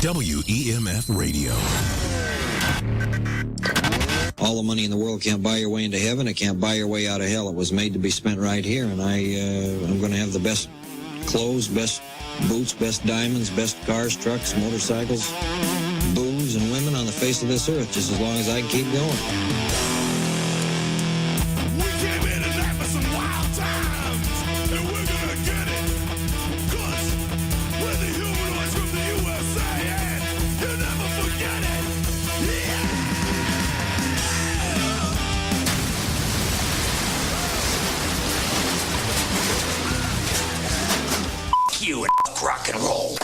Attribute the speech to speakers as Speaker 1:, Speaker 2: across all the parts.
Speaker 1: WEMF Radio.
Speaker 2: All the money in the world can't buy your way into heaven. It can't buy your way out of hell. It was made to be spent right here, and I'm going to have the best clothes, best boots, best diamonds, best cars, trucks, motorcycles, booze, and women on the face of this earth, just as long as I can keep going.
Speaker 3: We came in tonight for some wild times, and we're gonna get it. 'Cause we're the humanoids from the USA, and you'll never forget it. Yeah!
Speaker 1: You and rock and roll.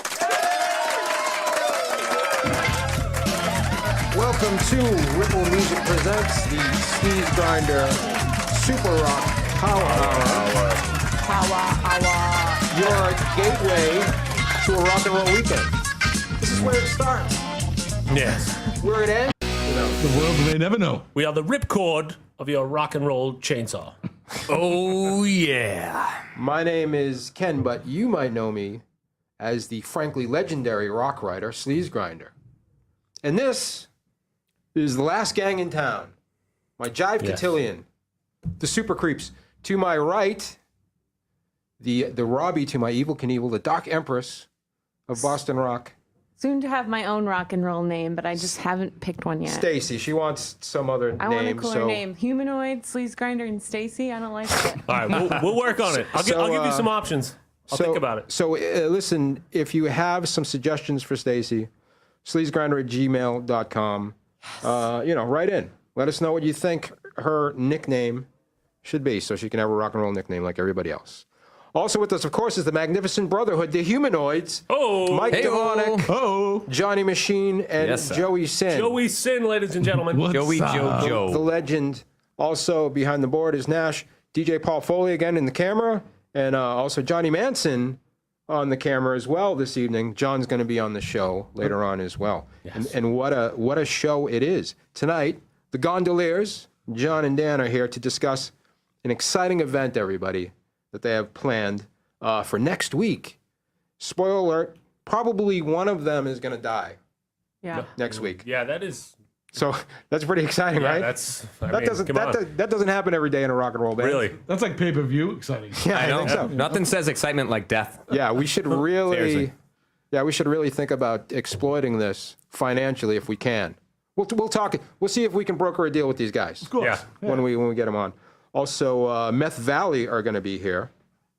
Speaker 4: Welcome to Ripple Music Presents the Sleazegrinder Super Rock Power Hour. Your gateway to a rock and roll weekend. This is where it starts.
Speaker 5: Yes.
Speaker 4: Where it ends.
Speaker 6: The world may never know.
Speaker 5: We are the ripcord of your rock and roll chainsaw.
Speaker 6: Oh, yeah.
Speaker 4: My name is Ken, but you might know me as the frankly legendary rock writer, Sleazegrinder. And this is the last gang in town. My Jive Cotillion, the Super Creeps. To my right, the Robbie to my Evil Knievel, the Dark Empress of Boston Rock.
Speaker 7: Soon to have my own rock and roll name, but I just haven't picked one yet.
Speaker 4: Stacy, she wants some other name.
Speaker 7: I want a cooler name. Humanoids, Sleazegrinder, and Stacy. I don't like it.
Speaker 5: All right, we'll work on it. I'll give you some options. I'll think about it.
Speaker 4: So listen, if you have some suggestions for Stacy, sleazegrinder@gmail.com. Write in. Let us know what you think her nickname should be, so she can have a rock and roll nickname like everybody else. Also with us, of course, is the Magnificent Brotherhood, the Humanoids.
Speaker 5: Oh,
Speaker 4: Mike Demonic, Johnny Machine, and Joey Sin.
Speaker 5: Joey Sin, ladies and gentlemen.
Speaker 6: Joey Joe.
Speaker 4: The legend. Also behind the board is Nash, DJ Paul Foley again in the camera, and also Johnny Manson on the camera as well this evening. John's going to be on the show later on as well.
Speaker 5: Yes.
Speaker 4: And what a show it is. Tonight, the Gondoliers, John and Dan, are here to discuss an exciting event, everybody, that they have planned for next week. Spoiler alert, probably one of them is going to die
Speaker 7: Yeah.
Speaker 4: next week.
Speaker 5: Yeah, that is.
Speaker 4: So that's pretty exciting, right? That doesn't happen every day in a rock and roll band.
Speaker 5: Really.
Speaker 6: That's like pay-per-view exciting.
Speaker 4: Yeah, I think so.
Speaker 8: Nothing says excitement like death.
Speaker 4: Yeah, we should really,
Speaker 8: Seriously.
Speaker 4: think about exploiting this financially if we can. We'll talk. We'll see if we can broker a deal with these guys.
Speaker 6: Of course.
Speaker 5: Yeah.
Speaker 4: When we get them on. Also, Meth Valley are going to be here.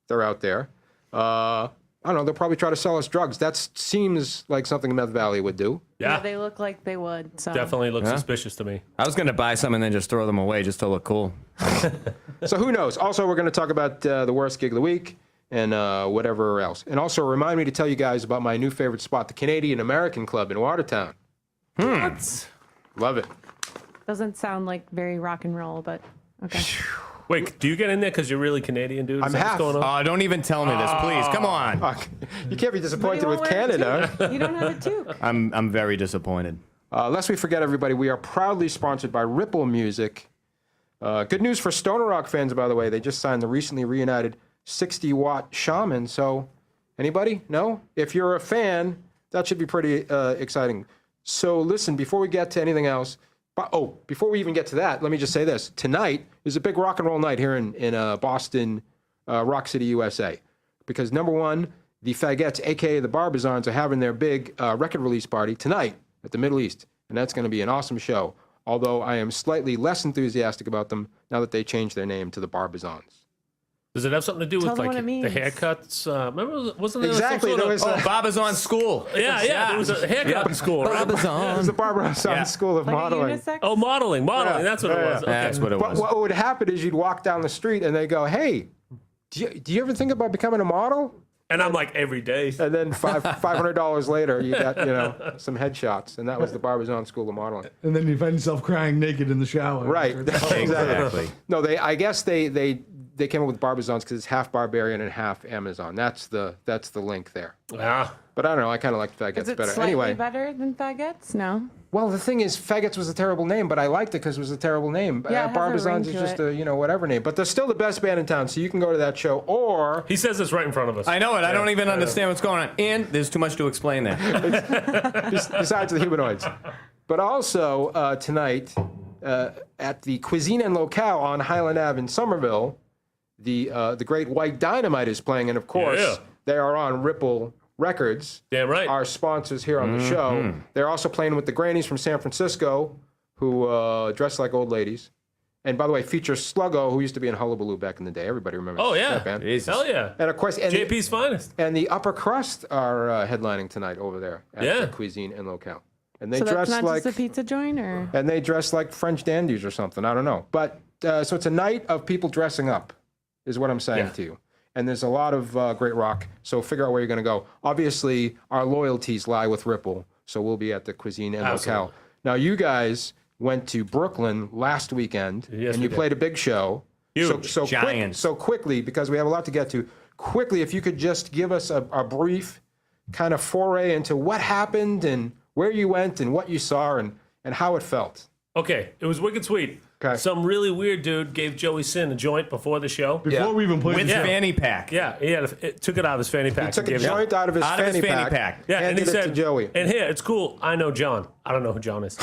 Speaker 4: They're out there. I don't know. They'll probably try to sell us drugs. That seems like something Meth Valley would do.
Speaker 5: Yeah,
Speaker 7: They look like they would. So.
Speaker 5: definitely looks suspicious to me.
Speaker 8: I was going to buy some and then just throw them away just to look cool.
Speaker 4: So who knows? Also, we're going to talk about the worst gig of the week and whatever else. And also remind me to tell you guys about my new favorite spot, the Canadian American Club in Watertown. Love it.
Speaker 7: Doesn't sound like very rock and roll, but okay.
Speaker 5: Wait, do you get in there because you're really Canadian, dude? Is
Speaker 4: I'm
Speaker 5: that what's
Speaker 4: half.
Speaker 5: going on?
Speaker 8: Oh, don't even tell me this, please. Come on.
Speaker 4: You can't be disappointed
Speaker 7: You
Speaker 4: with
Speaker 7: won't wear a
Speaker 4: Canada.
Speaker 7: toque. You don't have a toque.
Speaker 8: I'm very disappointed.
Speaker 4: Lest we forget, everybody, we are proudly sponsored by Ripple Music. Good news for Stoner Rock fans, by the way. They just signed the recently reunited 60-watt Shaman. So, anybody? No? If you're a fan, that should be pretty exciting. So, listen, before we get to anything else, before we even get to that, let me just say this. Tonight is a big rock and roll night here in Boston, Rock City, USA. Because, number one, the Fagettes, a.k.a. the Barbizons, are having their big record release party tonight at the Middle East. And that's going to be an awesome show. Although I am slightly less enthusiastic about them now that they changed their name to the Barbizons.
Speaker 5: Does it have something to do
Speaker 7: Tell
Speaker 5: with
Speaker 7: them
Speaker 5: like
Speaker 7: what it
Speaker 5: the
Speaker 7: means.
Speaker 5: haircuts? Remember, wasn't there
Speaker 4: Exactly,
Speaker 5: some
Speaker 4: there was
Speaker 5: sort of,
Speaker 8: Barbizon School.
Speaker 5: yeah, there was a haircut school, right?
Speaker 4: It was
Speaker 8: Barbizon.
Speaker 4: the Barbizon School of
Speaker 7: Like
Speaker 4: Modeling.
Speaker 7: a unisex?
Speaker 5: Oh, modeling.
Speaker 4: Yeah,
Speaker 5: That's what it was. Okay.
Speaker 8: That's what it
Speaker 4: But
Speaker 8: was.
Speaker 4: what would happen is you'd walk down the street and they go, hey, do you ever think about becoming a model?
Speaker 5: And I'm like, every day.
Speaker 4: And then $500 later, you got some headshots. And that was the Barbizon School of Modeling.
Speaker 6: And then you find yourself crying naked in the shower.
Speaker 4: Right. Exactly. No, I guess they they came up with Barbizons because it's half barbarian and half Amazon. That's the link there.
Speaker 5: Ah.
Speaker 4: But I don't know. I kind of like
Speaker 7: Is
Speaker 4: Faggots
Speaker 7: it
Speaker 4: better.
Speaker 7: slightly
Speaker 4: Anyway,
Speaker 7: better than faggots? No.
Speaker 4: well, the thing is, Faggots was a terrible name, but I liked it because it was a terrible name.
Speaker 7: Yeah, it has a ring
Speaker 4: Barbizons is
Speaker 7: to
Speaker 4: just
Speaker 7: it.
Speaker 4: a whatever name. But they're still the best band in town, so you can go to that show. Or
Speaker 5: He says this right in front of us.
Speaker 8: I know it. I don't even understand what's going on. And there's too much to explain there.
Speaker 4: besides the Humanoids. But also tonight at the Cuisine and Locale on Highland Ave in Somerville, the Great White Dynamite is playing, and of course
Speaker 5: Yeah.
Speaker 4: they are on Ripple Records.
Speaker 5: Damn right.
Speaker 4: Our sponsors here on the show. They're also playing with the Grannies from San Francisco, who dress like old ladies. And by the way, features Sluggo, who used to be in Hullabaloo back in the day. Everybody remembers
Speaker 5: Oh, yeah.
Speaker 4: that band.
Speaker 5: Hell yeah.
Speaker 4: And of course,
Speaker 5: JP's finest.
Speaker 4: and the Upper Crust are headlining tonight over there at
Speaker 5: Yeah.
Speaker 4: the Cuisine and Locale. And they
Speaker 7: So
Speaker 4: dress
Speaker 7: that's not
Speaker 4: like
Speaker 7: just a pizza joint, or?
Speaker 4: and they dress like French dandies or something. I don't know. But so it's a night of people dressing up, is what I'm saying
Speaker 5: Yeah.
Speaker 4: to you. And there's a lot of great rock. So figure out where you're going to go. Obviously, our loyalties lie with Ripple. So we'll be at the Cuisine and
Speaker 5: Absolutely.
Speaker 4: Locale. Now, you guys went to Brooklyn last weekend,
Speaker 5: Yes,
Speaker 4: and
Speaker 5: we
Speaker 4: you
Speaker 5: did.
Speaker 4: played a big show.
Speaker 5: Huge.
Speaker 8: Giants.
Speaker 4: So quickly, because we have a lot to get to, quickly, if you could just give us a brief kind of foray into what happened and where you went and what you saw and how it felt.
Speaker 5: Okay, it was wicked sweet.
Speaker 4: Okay.
Speaker 5: Some really weird dude gave Joey Sin a joint before the show.
Speaker 6: Before we even played
Speaker 8: With
Speaker 6: the show.
Speaker 8: fanny pack.
Speaker 5: Yeah, it took it out of his fanny pack.
Speaker 4: He took
Speaker 5: and
Speaker 4: a
Speaker 5: gave it-
Speaker 4: joint out of his fanny pack.
Speaker 5: Yeah, and
Speaker 4: handed
Speaker 5: he
Speaker 4: it
Speaker 5: said,
Speaker 4: to Joey.
Speaker 5: and here, it's cool. I know John. I don't know who John is.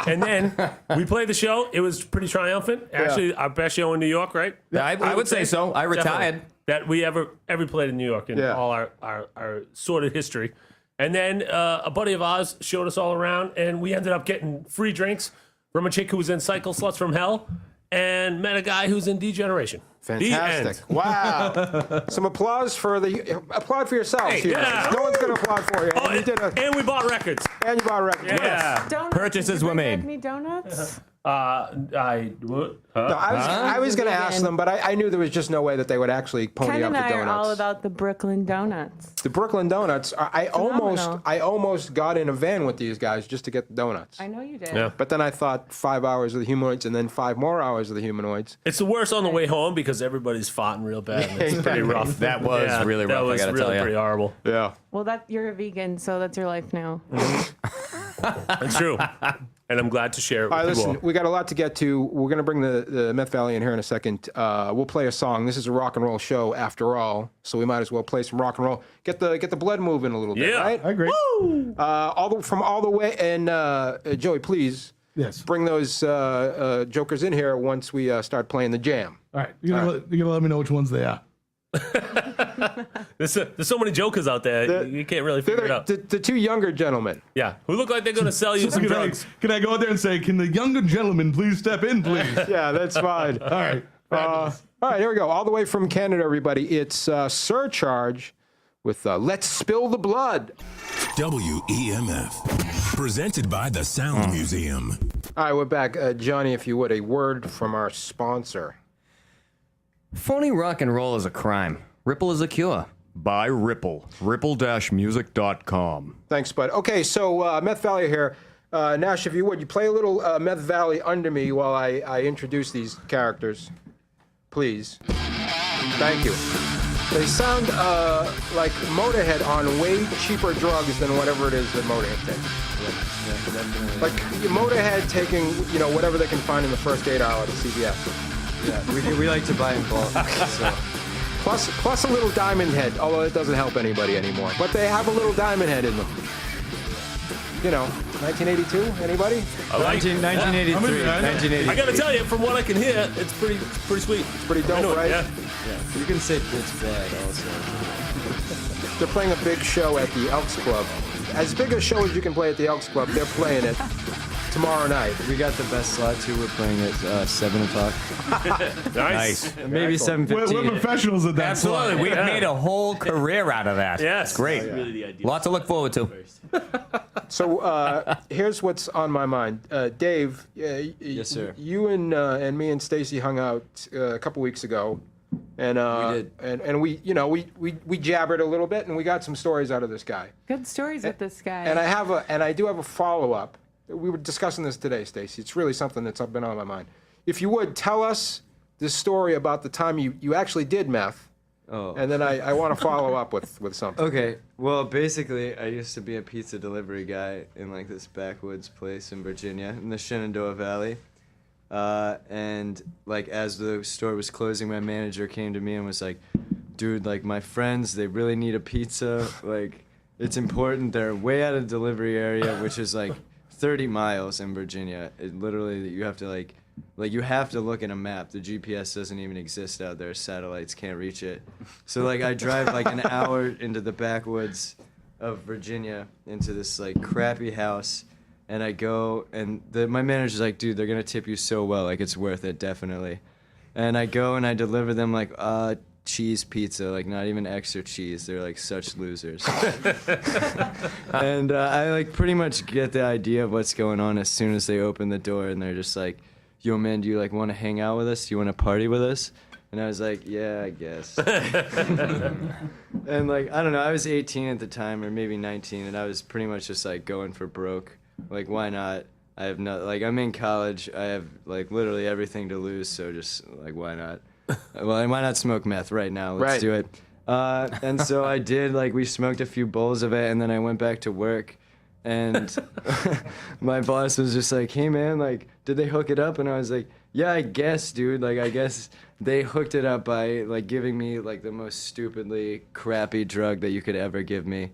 Speaker 5: And then we played the show. It was pretty triumphant. Actually, our best show in New York, right?
Speaker 8: I would say so. I retired.
Speaker 5: Definitely. That we ever played in New York in
Speaker 4: Yeah.
Speaker 5: all our sordid history. And then a buddy of ours showed us all around, and we ended up getting free drinks from a chick who was in Cycle Sluts from Hell, and met a guy who's in Degeneration. The end.
Speaker 4: Fantastic. Wow. Some applause for yourselves
Speaker 5: Hey,
Speaker 4: here.
Speaker 5: yeah.
Speaker 4: No one's going to applaud for you.
Speaker 5: Oh,
Speaker 4: And you did
Speaker 5: and we bought records.
Speaker 4: and you bought a record.
Speaker 5: Yeah.
Speaker 7: Donuts.
Speaker 8: Purchases
Speaker 7: Did you
Speaker 8: were
Speaker 7: bring
Speaker 8: made.
Speaker 7: Me donuts.
Speaker 5: I what?
Speaker 4: No, I was going to ask them, but I knew there was just no way that they would actually pony
Speaker 7: Ken
Speaker 4: up
Speaker 7: and
Speaker 4: the
Speaker 7: I are all
Speaker 4: donuts.
Speaker 7: about the Brooklyn donuts.
Speaker 4: The Brooklyn Donuts. I
Speaker 7: Phenomenal.
Speaker 4: almost got in a van with these guys just to get the donuts.
Speaker 7: I know you did.
Speaker 5: Yeah.
Speaker 4: But then I thought 5 hours of the Humanoids and then 5 more hours of the Humanoids.
Speaker 5: It's the worst on the way home because everybody's farting real bad. And it's pretty rough.
Speaker 8: That was really rough,
Speaker 5: That was
Speaker 8: I gotta
Speaker 5: really
Speaker 8: tell ya.
Speaker 5: pretty horrible.
Speaker 4: Yeah.
Speaker 7: Well, you're a vegan, so that's your life now.
Speaker 5: It's true. And I'm glad to share it with
Speaker 4: All right,
Speaker 5: you
Speaker 4: listen,
Speaker 5: all.
Speaker 4: we got a lot to get to. We're going to bring the Meth Valley in here in a second. We'll play a song. This is a rock and roll show after all, so we might as well play some rock and roll. Get the blood moving a little bit,
Speaker 5: Yeah.
Speaker 4: right?
Speaker 6: I agree.
Speaker 4: From all the way. And Joey, please
Speaker 6: Yes.
Speaker 4: bring those jokers in here once we start playing the jam.
Speaker 6: All right. You're gonna let me know which ones they are.
Speaker 5: There's so many jokers out there, you can't really figure it out.
Speaker 4: The 2 younger gentlemen.
Speaker 5: Yeah, who look like they're going to sell you some
Speaker 6: Can
Speaker 5: drugs.
Speaker 6: I go out there and say, can the younger gentleman please step in, please?
Speaker 4: Yeah, that's fine.
Speaker 6: All right.
Speaker 4: All right, here we go. All the way from Canada, everybody. It's Surcharge with Let's Spill the Blood.
Speaker 3: WEMF. Presented by the Sound Museum.
Speaker 4: All right, we're back. Johnny, if you would, a word from our sponsor.
Speaker 8: Phony rock and roll is a crime. Ripple is a cure. Buy Ripple. Ripple-music.com.
Speaker 4: Thanks, bud. Okay, so Meth Valley here. Nash, if you would, you play a little Meth Valley under me while I introduce these characters. Please. Thank you. They sound like Motorhead on way cheaper drugs than whatever it is that Motorhead takes. Like Motorhead taking, whatever they can find in the first 8 hour at CVS.
Speaker 2: Yeah, we like to buy in bulk. So.
Speaker 4: Plus a little diamond head, although it doesn't help anybody anymore. But they have a little diamond head in them. 1982, anybody?
Speaker 5: I like it.
Speaker 2: 1983.
Speaker 6: I'm in there.
Speaker 2: 1983.
Speaker 5: I got to tell you, from what I can hear, it's pretty sweet. It's
Speaker 4: pretty dope, right?
Speaker 5: Yeah.
Speaker 2: You can say it's bad also.
Speaker 4: They're playing a big show at the Elks Club. As big a show as you can play at the Elks Club, they're playing it tomorrow night.
Speaker 2: We got the best slot too. We're playing at 7 o'clock.
Speaker 5: Nice.
Speaker 2: Maybe
Speaker 6: We're
Speaker 2: 7:15.
Speaker 6: professionals at that
Speaker 8: Absolutely.
Speaker 6: slot.
Speaker 8: We've made a whole career out of that.
Speaker 5: Yes.
Speaker 8: Great. Lots to look forward to.
Speaker 4: So here's what's on my mind, Dave.
Speaker 2: Yes, sir.
Speaker 4: You and me and Stacy hung out a couple weeks ago, and
Speaker 2: We did.
Speaker 4: and we jabbered a little bit, and we got some stories out of this guy.
Speaker 7: Good stories with this guy.
Speaker 4: And I do have a follow up. We were discussing this today, Stacy. It's really something that's been on my mind. If you would tell us this story about the time you actually did meth, and then I want to follow up with something.
Speaker 9: Okay, well, basically, I used to be a pizza delivery guy in like this backwoods place in Virginia, in the Shenandoah Valley. And like as the store was closing, my manager came to me and was like, dude, like my friends, they really need a pizza. Like, it's important. They're way out of the delivery area, which is like 30 miles in Virginia. It literally, you have to like you have to look at a map. The GPS doesn't even exist out there. Satellites can't reach it. So like I drive like an hour into the backwoods of Virginia into this like crappy house, and I go, and my manager's like, dude, they're gonna tip you so well, like it's worth it, definitely. And I go and I deliver them like cheese pizza, like not even extra cheese. They're like such losers. And I like pretty much get the idea of what's going on as soon as they open the door, and they're just like, yo man, do you like want to hang out with us? Do you want to party with us? And I was like, yeah, I guess. And like, I don't know, I was 18 at the time, or maybe 19, and I was pretty much just like going for broke. Like, why not? I have no, like, I'm in college, I have like literally everything to lose, so just like, why not? Well, why not smoke meth right now? Let's do it. And so I did, like, we smoked a few bowls of it, and then I went back to work. And my boss was just like, hey, man, like, did they hook it up? And I was like, yeah, I guess, dude. Like, I guess they hooked it up by, like, giving me, like, the most stupidly crappy drug that you could ever give me.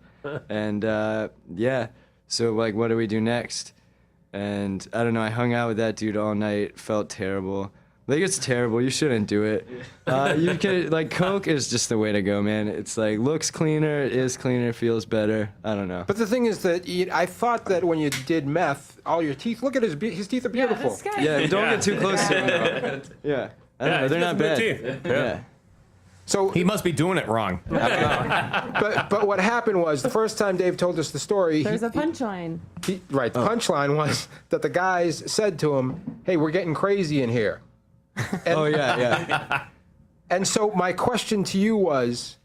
Speaker 9: And, yeah. So, like, what do we do next? And, I don't know, I hung out with that dude all night, felt terrible. Like, it's terrible. You shouldn't do it. You can, like, Coke is just the way to go, man. It's like, looks cleaner, is cleaner, feels better. I don't know.
Speaker 4: But the thing is that I thought that when you did meth, all your teeth, look at his teeth are beautiful.
Speaker 7: this guy-
Speaker 9: Yeah, don't get too close to him, though. Yeah. I don't know, they're not bad. Yeah.
Speaker 4: So,
Speaker 8: He must be doing it wrong.
Speaker 4: but what happened was, the first time Dave told us the story,
Speaker 7: There's a punchline.
Speaker 4: the punchline was that the guys said to him, hey, we're getting crazy in here. And,
Speaker 9: Oh, yeah.
Speaker 4: And so my question to you was,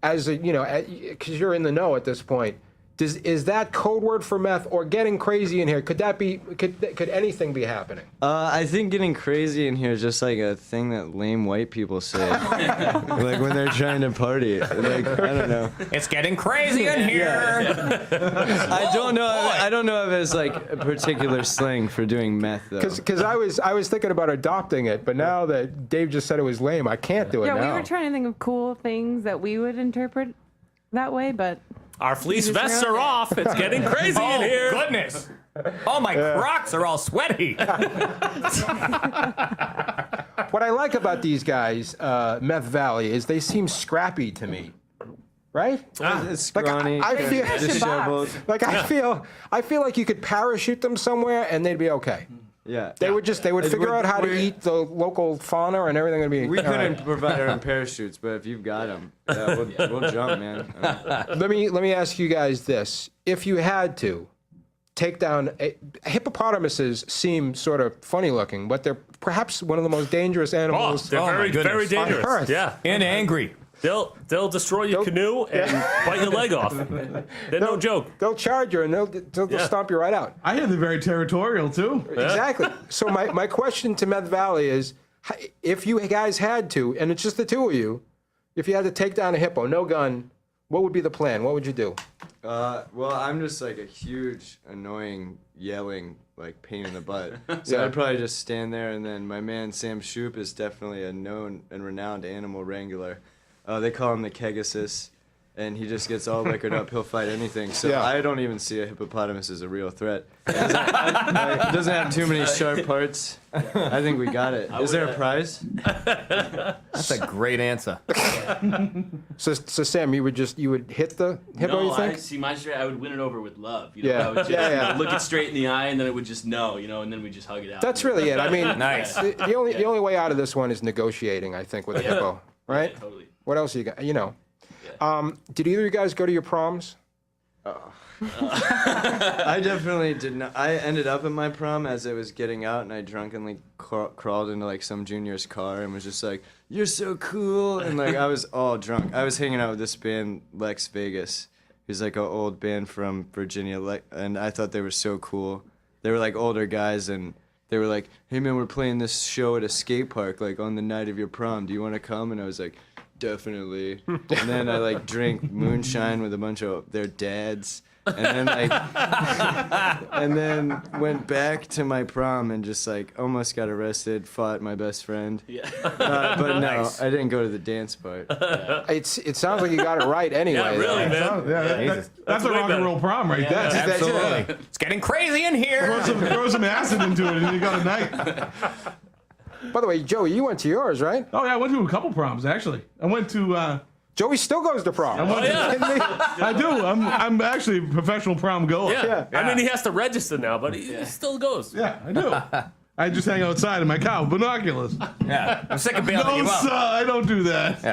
Speaker 4: as a, because you're in the know at this point, is that code word for meth or getting crazy in here? Could that be? Could anything be happening?
Speaker 9: I think getting crazy in here is just like a thing that lame white people say, like when they're trying to party. Like, I don't know.
Speaker 8: It's getting crazy in here.
Speaker 9: I don't know. I don't know if it's like a particular slang for doing meth though.
Speaker 4: Because I was thinking about adopting it, but now that Dave just said it was lame, I can't do it
Speaker 7: Yeah,
Speaker 4: now.
Speaker 7: we were trying to think of cool things that we would interpret that way, but
Speaker 5: Our fleece
Speaker 7: just
Speaker 5: vests
Speaker 7: ruined
Speaker 5: are
Speaker 7: it.
Speaker 5: off. It's getting crazy in
Speaker 8: Oh,
Speaker 5: here.
Speaker 8: goodness. Oh, my Crocs are all sweaty.
Speaker 4: What I like about these guys, Meth Valley, is they seem scrappy to me. Right?
Speaker 9: It's
Speaker 4: Like,
Speaker 9: scrawny,
Speaker 4: I feel
Speaker 9: disheveled.
Speaker 4: like I feel like you could parachute them somewhere and they'd be okay.
Speaker 9: Yeah.
Speaker 4: They would figure out how to eat the local fauna and everything would be.
Speaker 9: We
Speaker 4: all right.
Speaker 9: couldn't provide our own parachutes, but if you've got them, we'll jump, man.
Speaker 4: Let me ask you guys this: if you had to take down hippopotamuses, seem sort of funny looking, but they're perhaps one of the most dangerous
Speaker 5: Oh,
Speaker 4: animals.
Speaker 5: they're
Speaker 8: Oh, my
Speaker 5: very,
Speaker 8: goodness.
Speaker 5: very dangerous.
Speaker 4: On Earth.
Speaker 5: Yeah.
Speaker 8: And angry.
Speaker 5: They'll destroy your canoe and bite your leg off. They're no joke.
Speaker 4: They'll charge you and they'll
Speaker 5: Yeah.
Speaker 4: stomp you right out.
Speaker 6: I hear they're very territorial too.
Speaker 4: Exactly. So my question to Meth Valley is, if you guys had to, and it's just the two of you, if you had to take down a hippo, no gun, what would be the plan? What would you do?
Speaker 9: Well, I'm just like a huge, annoying, yelling, like pain in the butt. So
Speaker 4: Yeah.
Speaker 9: I'd probably just stand there, and then my man Sam Shoop is definitely a known and renowned animal wrangler. They call him the Kegasus, and he just gets all liquored up. He'll fight anything. So
Speaker 4: Yeah.
Speaker 9: I don't even see a hippopotamus as a real threat. It doesn't have too many sharp parts. I think we got it. Is there a prize?
Speaker 8: That's a great answer.
Speaker 4: So Sam, you would hit the hippo?
Speaker 10: No,
Speaker 4: You think?
Speaker 10: I see my straight. I would win it over with love.
Speaker 4: Yeah.
Speaker 10: I would just
Speaker 4: Yeah.
Speaker 10: look it straight in the eye, and then it would just know, and then we just hug it out.
Speaker 4: That's really it. I mean,
Speaker 8: Nice.
Speaker 4: the only way out of this one is negotiating. I think with a hippo, right?
Speaker 10: Yeah, totally.
Speaker 4: What else you got? Did either of you guys go to your proms?
Speaker 9: I definitely did not. I ended up at my prom as I was getting out, and I drunkenly crawled into like some junior's car and was just like, "You're so cool," and like I was all drunk. I was hanging out with this band, Lex Vegas. He's like an old band from Virginia, and I thought they were so cool. They were like older guys, and they were like, "Hey man, we're playing this show at a skate park like on the night of your prom. Do you want to come?" And I was like, "Definitely." And then I like drank moonshine with a bunch of their dads. And then and then went back to my prom and just like almost got arrested, fought my best friend.
Speaker 10: Yeah.
Speaker 9: But no, I didn't go to the dance part.
Speaker 4: It sounds like you got it right anyway.
Speaker 5: Yeah, really, man.
Speaker 6: That's a
Speaker 5: way
Speaker 6: rock
Speaker 5: better.
Speaker 6: and roll prom right there.
Speaker 8: Absolutely. It's getting crazy in here.
Speaker 6: Throw some acid into it and you got a night.
Speaker 4: By the way, Joey, you went to yours, right?
Speaker 6: Oh, yeah, I went to a couple proms, actually. I went to...
Speaker 4: Joey still goes to prom.
Speaker 6: I do. I'm actually a professional prom goer.
Speaker 5: Yeah. I mean, he has to register now, but he still goes.
Speaker 6: Yeah, I do. I just hang outside in my car with binoculars.
Speaker 8: Yeah. I'm sick of bailing
Speaker 6: No,
Speaker 8: you
Speaker 6: sir,
Speaker 8: out.
Speaker 6: I don't do that.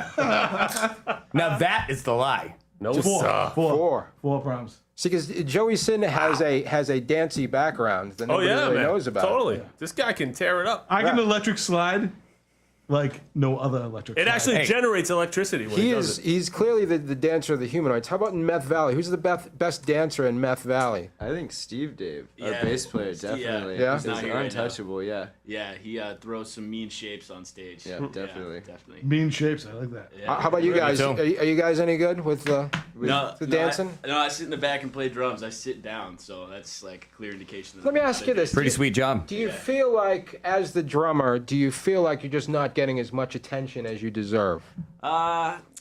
Speaker 8: Now that is the lie.
Speaker 5: No,
Speaker 6: Four proms.
Speaker 4: See, because Joey Sin has a dancey background that
Speaker 5: Oh
Speaker 4: nobody
Speaker 5: yeah,
Speaker 4: really
Speaker 5: man.
Speaker 4: knows about.
Speaker 5: Totally. This guy can tear it up.
Speaker 6: I can electric slide like no other electric
Speaker 5: It
Speaker 6: slide.
Speaker 5: actually generates electricity when he does it.
Speaker 4: He's clearly the dancer of the humanoids. How about in Meth Valley? Who's the best dancer in Meth Valley?
Speaker 9: I think Steve Dave, our
Speaker 10: Yeah.
Speaker 9: bass player, definitely.
Speaker 4: Yeah?
Speaker 9: He's
Speaker 10: He's not here right now.
Speaker 9: untouchable, yeah.
Speaker 10: Yeah, he throws some mean shapes on stage.
Speaker 9: Yeah, definitely.
Speaker 10: Definitely.
Speaker 6: Mean shapes, I like that.
Speaker 10: Yeah.
Speaker 4: How about you guys?
Speaker 8: too.
Speaker 4: Are you guys any good with
Speaker 10: No,
Speaker 4: the dancing?
Speaker 10: No, I sit in the back and play drums. I sit down, so that's like a clear indication. That
Speaker 4: Let me
Speaker 10: I'm
Speaker 4: ask
Speaker 10: not
Speaker 4: you
Speaker 10: that
Speaker 4: this.
Speaker 8: Pretty sweet job.
Speaker 4: Do you feel like, as the drummer, do you feel like you're just not getting as much attention as you deserve?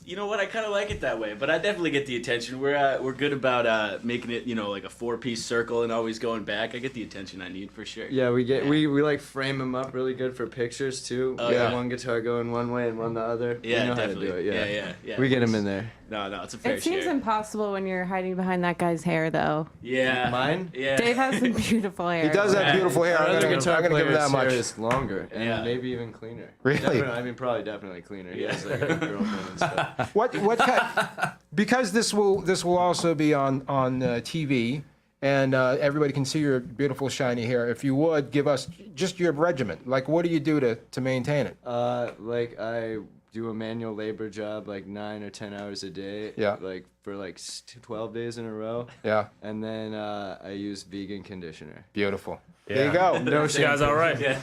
Speaker 10: You know what? I kind of like it that way, but I definitely get the attention. We're good about making it, like a 4-piece circle and always going back. I get the attention I need for sure.
Speaker 9: Yeah, we like frame them up really good for pictures too.
Speaker 10: Oh,
Speaker 9: We
Speaker 10: yeah.
Speaker 9: have one guitar going one way and one the other.
Speaker 10: Yeah,
Speaker 9: we know
Speaker 10: definitely.
Speaker 9: how to do it.
Speaker 10: Yeah.
Speaker 9: We get them in there.
Speaker 10: No, it's a fair
Speaker 7: It seems
Speaker 10: share.
Speaker 7: impossible when you're hiding behind that guy's hair, though.
Speaker 10: Yeah.
Speaker 9: Mine?
Speaker 10: Yeah.
Speaker 7: Dave has some beautiful hair.
Speaker 4: He does have beautiful hair.
Speaker 9: Our
Speaker 4: I'm
Speaker 9: other
Speaker 4: gonna
Speaker 9: guitar
Speaker 4: give him
Speaker 9: player's
Speaker 4: that
Speaker 9: hair
Speaker 4: much.
Speaker 9: is longer and
Speaker 10: Yeah.
Speaker 9: maybe even cleaner.
Speaker 4: Really?
Speaker 9: Probably definitely cleaner. He has like a girlfriend and stuff.
Speaker 4: What because this will also be on TV, and everybody can see your beautiful shiny hair. If you would give us just your regiment, like what do you do to maintain it?
Speaker 9: Like I do a manual labor job like 9 or 10 hours a day.
Speaker 4: Yeah.
Speaker 9: Like for like 12 days in a row.
Speaker 4: Yeah,
Speaker 9: And then I use vegan conditioner.
Speaker 4: beautiful. There you go. No
Speaker 5: This guy's all right.
Speaker 10: Yeah.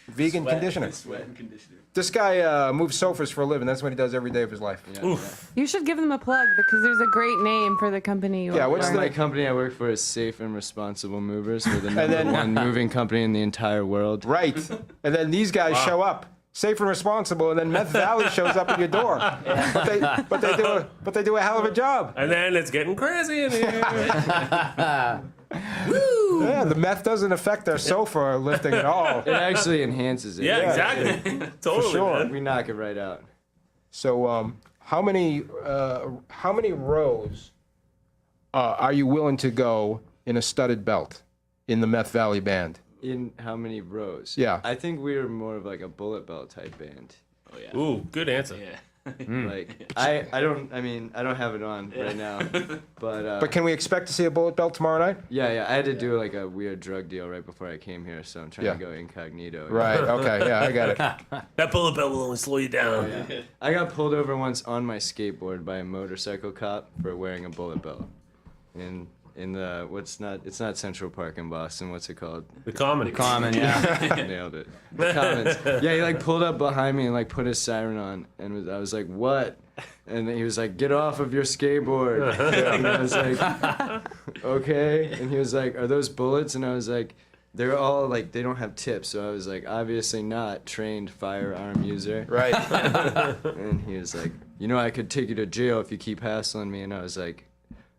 Speaker 4: vegan conditioner.
Speaker 10: Sweat and conditioner.
Speaker 4: This guy moves sofas for a living. That's what he does every day of his life.
Speaker 9: Yeah.
Speaker 7: You should give them a plug because there's a great name for the company. You
Speaker 4: Yeah,
Speaker 7: work
Speaker 4: what's
Speaker 7: for.
Speaker 9: My company I work for is Safe and Responsible Movers. We're the number
Speaker 4: then-
Speaker 9: one moving company in the entire world.
Speaker 4: Right. And then these guys show up, safe and responsible, and then Meth Valley shows up at your door. But they do a hell of a job.
Speaker 5: And then it's getting crazy in here.
Speaker 4: Yeah, the meth doesn't affect their sofa lifting at all.
Speaker 9: It actually enhances it.
Speaker 5: Yeah, exactly. Totally.
Speaker 4: sure.
Speaker 5: Man.
Speaker 9: We knock it right out.
Speaker 4: So, how many rows are you willing to go in a studded belt in the Meth Valley band?
Speaker 9: In how many rows?
Speaker 4: Yeah.
Speaker 9: I think we're more of like a bullet belt type band.
Speaker 10: Oh yeah.
Speaker 5: Ooh, good answer.
Speaker 10: Yeah.
Speaker 9: Like I don't have it on right now.
Speaker 4: But can we expect to see a bullet belt tomorrow night?
Speaker 9: Yeah, I had to do like a weird drug deal right before I came here, so I'm trying
Speaker 4: Yeah.
Speaker 9: to go incognito.
Speaker 4: Right. Okay. Yeah, I got it.
Speaker 5: That bullet belt will only slow you down.
Speaker 9: I got pulled over once on my skateboard by a motorcycle cop for wearing a bullet belt. In the it's not Central Park in Boston. What's it called?
Speaker 5: The common.
Speaker 8: Common, yeah.
Speaker 9: Nailed it. The Commons. Yeah, he like pulled up behind me and like put his siren on, and I was like, "What?" And then he was like, "Get off of your skateboard." And I was like, "Okay." And he was like, "Are those bullets?" And I was like, "They're all like they don't have tips." So I was like, "Obviously not trained firearm user."
Speaker 4: Right.
Speaker 9: And he was like, I could take you to jail if you keep hassling me. And I was like,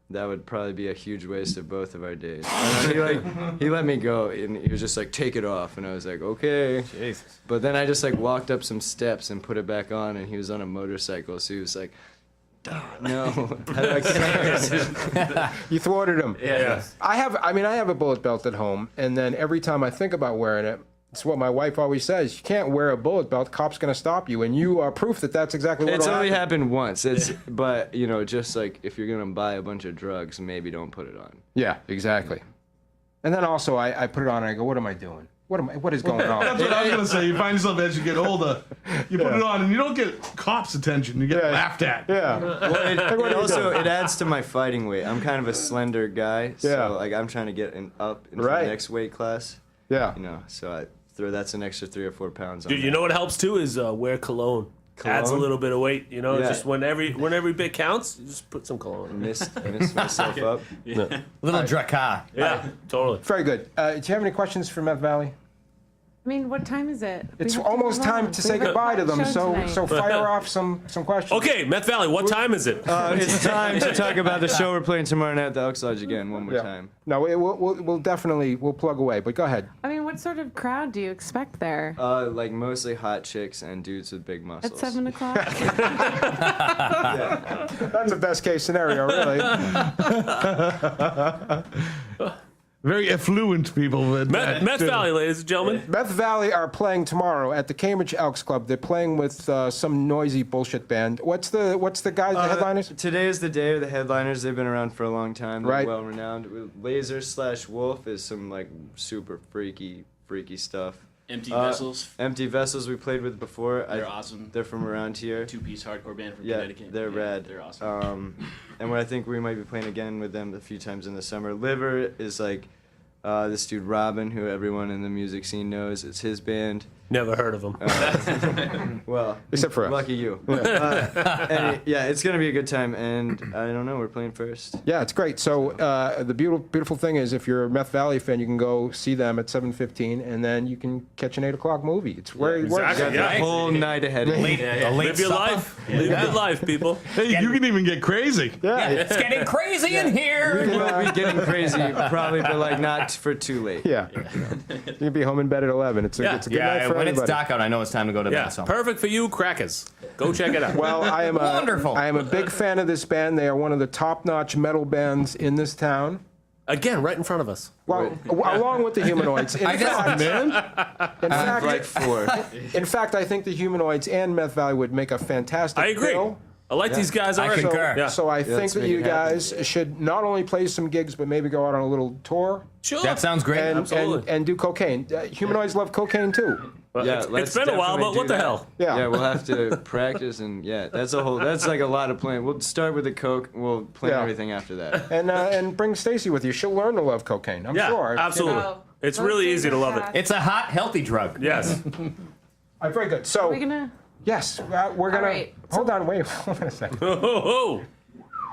Speaker 9: that would probably be a huge waste of both of our days. And he let me go, and he was just like, take it off. And I was like, okay.
Speaker 8: Jesus.
Speaker 9: But then I just like walked up some steps and put it back on, and he was on a motorcycle, so he was like, no, I can't.
Speaker 4: You thwarted him.
Speaker 10: Yeah.
Speaker 4: I have a bullet belt at home, and then every time I think about wearing it, it's what my wife always says. You can't wear a bullet belt. Cop's going to stop you, and you are proof that that's exactly what
Speaker 9: It's only
Speaker 4: happened.
Speaker 9: happened once. But just like if you're gonna buy a bunch of drugs, maybe don't put it on.
Speaker 4: Yeah, exactly. And then also I put it on and I go, what am I doing? What is going on?
Speaker 6: That's what I was going to say. You find yourself as you get older, you put it on, and you don't get cops' attention. You get laughed at.
Speaker 4: Yeah.
Speaker 9: It adds to my fighting weight. I'm kind of a slender guy, so
Speaker 4: Yeah.
Speaker 9: like I'm trying to get up into
Speaker 4: Right.
Speaker 9: the next weight class.
Speaker 4: Yeah.
Speaker 9: You know, so that's an extra 3 or 4 pounds on
Speaker 5: Dude, you know what helps too is wear cologne. Adds a
Speaker 9: Cologne?
Speaker 5: little bit of weight. You know,
Speaker 9: Yeah.
Speaker 5: just when every bit counts, you just put some cologne on.
Speaker 9: Miss myself up.
Speaker 8: Little Drakkar.
Speaker 5: Yeah, totally.
Speaker 4: Very good. Do you have any questions for Meth Valley?
Speaker 7: I mean, what time is it? We
Speaker 4: It's
Speaker 7: have to
Speaker 4: almost
Speaker 7: move
Speaker 4: time
Speaker 7: on.
Speaker 4: to
Speaker 7: We
Speaker 4: say
Speaker 7: have a
Speaker 4: goodbye to them.
Speaker 7: show
Speaker 4: So
Speaker 7: tonight.
Speaker 4: fire off some questions.
Speaker 5: Okay, Meth Valley, what time is it?
Speaker 9: It's time to talk about the show we're playing tomorrow night at the Elks Lodge again, one more
Speaker 4: Yeah.
Speaker 9: time.
Speaker 4: No, we'll definitely plug away. But go ahead.
Speaker 7: I mean, what sort of crowd do you expect there?
Speaker 9: Like mostly hot chicks and dudes with big muscles.
Speaker 7: At 7 o'clock?
Speaker 4: That's the best case scenario, really.
Speaker 6: Very affluent people. With
Speaker 5: Meth Valley, ladies and gentlemen.
Speaker 4: Meth Valley are playing tomorrow at the Cambridge Elks Club. They're playing with some noisy bullshit band. What's the guys, the headliners?
Speaker 9: Today is the day of the headliners. They've been around for a long time. They're
Speaker 4: Right.
Speaker 9: well renowned. Laser/Wolf is some like super freaky stuff.
Speaker 10: Empty Vessels.
Speaker 9: Empty Vessels we played with before.
Speaker 10: They're awesome.
Speaker 9: They're from around here.
Speaker 10: 2-piece hardcore band from
Speaker 9: Yeah,
Speaker 10: Connecticut.
Speaker 9: they're rad.
Speaker 10: They're awesome.
Speaker 9: And I think we might be playing again with them a few times in the summer. Liver is like this dude Robin, who everyone in the music scene knows. It's his band.
Speaker 5: Never heard of them.
Speaker 9: Well,
Speaker 4: Except for us.
Speaker 9: lucky you. It's gonna be a good time, and I don't know. We're playing first.
Speaker 4: Yeah, it's great. So the beautiful thing is, if you're a Meth Valley fan, you can go see them at 7:15, and then you can catch an 8 o'clock movie. It's where it works.
Speaker 5: Exactly.
Speaker 9: The whole night ahead. of me.
Speaker 5: Live your life. Live your life, people.
Speaker 6: Hey, you can even get crazy.
Speaker 4: Yeah,
Speaker 8: It's getting crazy in here.
Speaker 9: We'll be getting crazy, probably, but like not for too late.
Speaker 4: yeah. You can be home in bed at 11. It's a good night
Speaker 8: Yeah,
Speaker 4: for
Speaker 8: when it's
Speaker 4: everybody.
Speaker 8: dark out, I know it's time to go to
Speaker 5: Yeah,
Speaker 8: bed. So.
Speaker 5: perfect for you, crackers. Go check it out.
Speaker 4: Well, I am a big fan of this band. They are one of the top-notch metal bands in this town.
Speaker 5: Again, right in front of us.
Speaker 4: Well, along with the Humanoids. In fact, I think the Humanoids and Meth Valley would make a fantastic
Speaker 5: I agree.
Speaker 4: bill.
Speaker 5: I like these guys already.
Speaker 8: concur.
Speaker 5: Yeah.
Speaker 4: So I think
Speaker 9: let's
Speaker 4: that
Speaker 9: make
Speaker 4: you
Speaker 9: it happen.
Speaker 4: guys should not only play some gigs, but maybe go out on a little tour
Speaker 5: Sure.
Speaker 8: That sounds great.
Speaker 4: and do cocaine. Humanoids love cocaine too.
Speaker 9: Yeah,
Speaker 5: It's
Speaker 9: let's
Speaker 5: been a while,
Speaker 9: definitely
Speaker 5: but what
Speaker 9: do
Speaker 5: the
Speaker 9: that.
Speaker 5: hell?
Speaker 4: Yeah.
Speaker 9: We'll have to practice, and that's like a lot of playing. We'll start with the coke, and we'll plan
Speaker 4: Yeah.
Speaker 9: everything after that.
Speaker 4: And bring Stacy with you. She'll learn to love cocaine. I'm
Speaker 5: Yeah,
Speaker 4: sure.
Speaker 5: absolutely.
Speaker 7: Oh,
Speaker 5: It's
Speaker 7: those
Speaker 5: really
Speaker 7: things
Speaker 5: easy to
Speaker 7: are
Speaker 5: love it.
Speaker 7: fast.
Speaker 8: It's a hot, healthy drug.
Speaker 5: Yes.
Speaker 4: Very good. So
Speaker 7: Are we gonna?
Speaker 4: yes, we're gonna.
Speaker 7: right.
Speaker 4: Hold on. Wait. Hold on a second.
Speaker 5: Oh,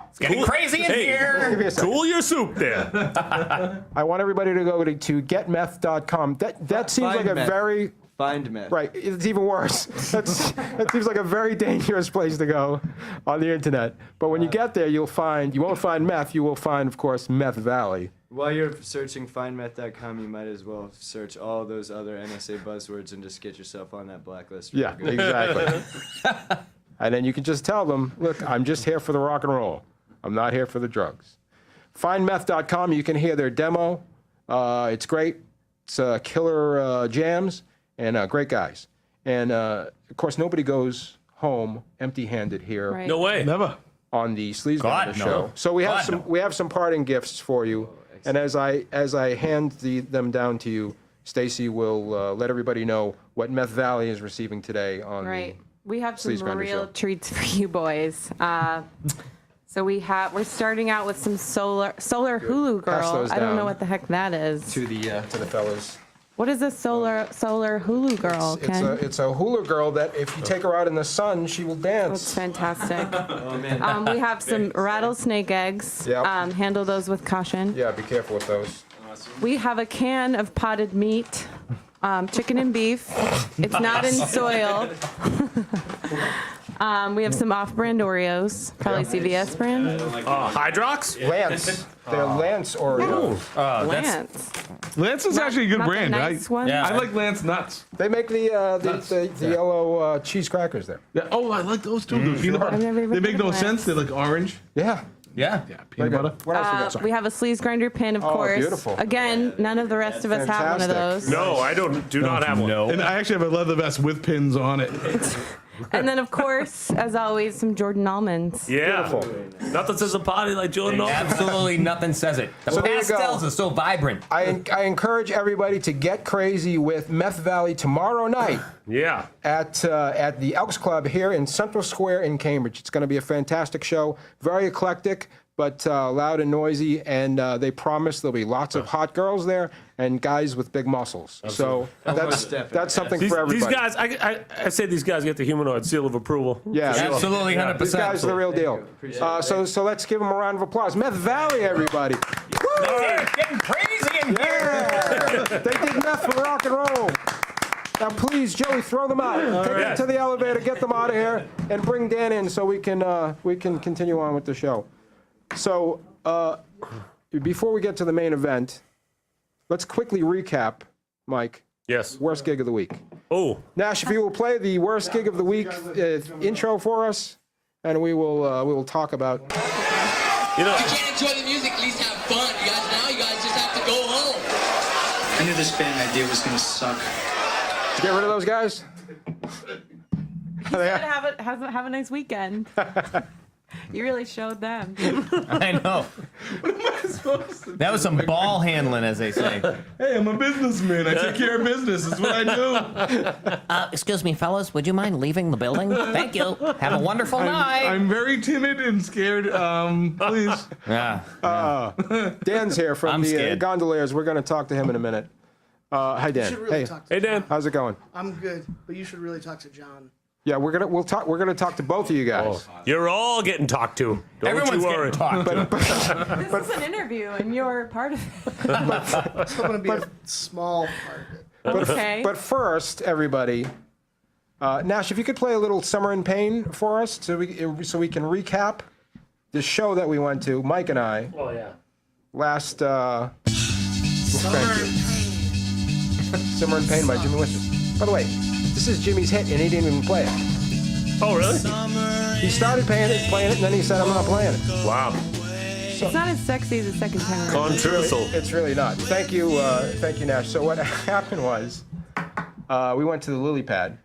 Speaker 8: It's getting crazy in
Speaker 5: Hey.
Speaker 8: here.
Speaker 4: Give me a second.
Speaker 5: cool your soup there.
Speaker 4: I want everybody to go to getmeth.com. That seems
Speaker 9: Find
Speaker 4: like a
Speaker 9: meth.
Speaker 4: very
Speaker 9: Find Meth.
Speaker 4: right. It's even worse. That seems like a very dangerous place to go on the internet. But when you get there, you won't find meth. You will find, of course, Meth Valley.
Speaker 9: While you're searching findmeth.com, you might as well search all those other NSA buzzwords and just get yourself on that blacklist.
Speaker 4: Yeah, exactly. And then you can just tell them, look, I'm just here for the rock and roll. I'm not here for the drugs. Findmeth.com, you can hear their demo. It's great. It's killer jams and great guys. And, of course, nobody goes home empty-handed here
Speaker 7: Right.
Speaker 5: No way.
Speaker 6: Never.
Speaker 4: on the Sleazegrinder
Speaker 8: God, no.
Speaker 4: show. So we have
Speaker 8: God,
Speaker 4: we have some parting gifts for you. And as I hand them down to you, Stacy will let everybody know what Meth Valley is receiving today on
Speaker 7: Right. We have some
Speaker 4: Sleazegrinder
Speaker 7: real
Speaker 4: show.
Speaker 7: treats for you boys. So we're starting out with some solar Hulu
Speaker 4: Pass
Speaker 7: girl.
Speaker 4: those
Speaker 7: I don't
Speaker 4: down.
Speaker 7: know what the heck that is.
Speaker 4: to the fellas.
Speaker 7: What is a solar Hulu girl, Ken?
Speaker 4: It's a hula girl that if you take her out in the sun, she will
Speaker 7: It's
Speaker 4: dance.
Speaker 7: fantastic.
Speaker 9: Oh, man.
Speaker 7: We have some rattlesnake eggs.
Speaker 4: Yep.
Speaker 7: Handle those with caution.
Speaker 4: Yeah, be careful with those.
Speaker 7: We have a can of potted meat, chicken and beef. It's not in soil. We have some off-brand Oreos, probably CVS brand.
Speaker 5: Hydrox?
Speaker 4: Lance. They're Lance Oreos.
Speaker 7: Lance.
Speaker 6: Lance is actually a good
Speaker 7: Not the
Speaker 6: brand.
Speaker 7: nice
Speaker 6: I,
Speaker 7: one?
Speaker 8: Yeah.
Speaker 6: I like Lance nuts.
Speaker 4: They make the yellow cheese crackers there.
Speaker 6: Yeah. Oh, I like those too. The peanut butter.
Speaker 7: I've never even
Speaker 6: They make
Speaker 7: heard
Speaker 6: no
Speaker 7: of
Speaker 6: sense. They're like orange.
Speaker 4: Yeah.
Speaker 8: Yeah.
Speaker 6: Yeah, peanut butter.
Speaker 4: What else we got?
Speaker 7: We have a Sleazegrinder pin, of
Speaker 4: Oh,
Speaker 7: course.
Speaker 4: beautiful.
Speaker 7: Again, none of the rest of us have one of
Speaker 4: Fantastic.
Speaker 7: those.
Speaker 5: No, I do not have one.
Speaker 8: No.
Speaker 6: And I actually have a leather vest with pins on it.
Speaker 7: And then, of course, as always, some Jordan almonds.
Speaker 5: Yeah.
Speaker 4: Beautiful.
Speaker 5: Nothing says a party like Jordan Alton.
Speaker 8: Absolutely nothing says it. The
Speaker 4: So there you
Speaker 8: pastels
Speaker 4: go.
Speaker 8: are so vibrant.
Speaker 4: I encourage everybody to get crazy with Meth Valley tomorrow night
Speaker 5: Yeah.
Speaker 4: at the Elks Club here in Central Square in Cambridge. It's going to be a fantastic show, very eclectic. but loud and noisy. And they promise there'll be lots of hot girls there and guys with big muscles. So that's something for everybody.
Speaker 5: These guys, I say these guys get the Humanoid seal of approval.
Speaker 4: Yeah,
Speaker 8: Absolutely, 100%.
Speaker 4: These guys are the real deal. So let's give them a round of applause. Meth Valley, everybody.
Speaker 8: Getting crazy in here.
Speaker 4: Yeah. They did Meth for rock and roll. Now, please, Joey, throw them out. Take them to the elevator, get them out of here, and bring Dan in so we can continue on with the show. So, before we get to the main event, let's quickly recap, Mike.
Speaker 5: Yes.
Speaker 4: Worst gig of the week.
Speaker 5: Oh.
Speaker 4: Nash, if you will play the worst gig of the week intro for us, and we will talk about.
Speaker 5: You know,
Speaker 1: You can't enjoy the music, at least have fun. You guys just have to go home.
Speaker 11: I knew this band idea was gonna suck.
Speaker 4: Get rid of those guys.
Speaker 7: Have a nice weekend. You really showed them.
Speaker 8: I know. That was some ball handling, as they say.
Speaker 6: Hey, I'm a businessman. I take care of business. That's what I do.
Speaker 12: Excuse me, fellas. Would you mind leaving the building? Thank you. Have a wonderful night.
Speaker 6: I'm very timid and scared. Please.
Speaker 8: Yeah.
Speaker 4: Dan's here from
Speaker 8: I'm
Speaker 4: the
Speaker 8: scared.
Speaker 4: Gondoliers. We're going to talk to him in a minute. Hi, Dan.
Speaker 13: should really talk to
Speaker 5: hey, Dan.
Speaker 4: How's it going?
Speaker 13: I'm good, but you should really talk to John.
Speaker 4: Yeah, we're gonna talk to both of you guys.
Speaker 5: You're all getting talked to. Don't
Speaker 8: Everyone's
Speaker 5: you worry.
Speaker 8: getting talked to.
Speaker 7: This is an interview, and you're part of it.
Speaker 13: It's still going to be a small part of it.
Speaker 7: Okay.
Speaker 4: But first, everybody, Nash, if you could play a little "Summer in Pain" for us, so we can recap the show that we went to, Mike and I,
Speaker 5: Oh, yeah.
Speaker 4: last. "Summer in Pain" by Jimmy Winston. By the way, this is Jimmy's hit, and he didn't even play it.
Speaker 5: Oh, really?
Speaker 4: He started playing it, and then he said, "I'm not playing it."
Speaker 5: Wow.
Speaker 7: It's not as sexy as the second time around.
Speaker 5: Controversial.
Speaker 4: It's really not. Thank you, Nash. So what happened was, we went to the lily pad.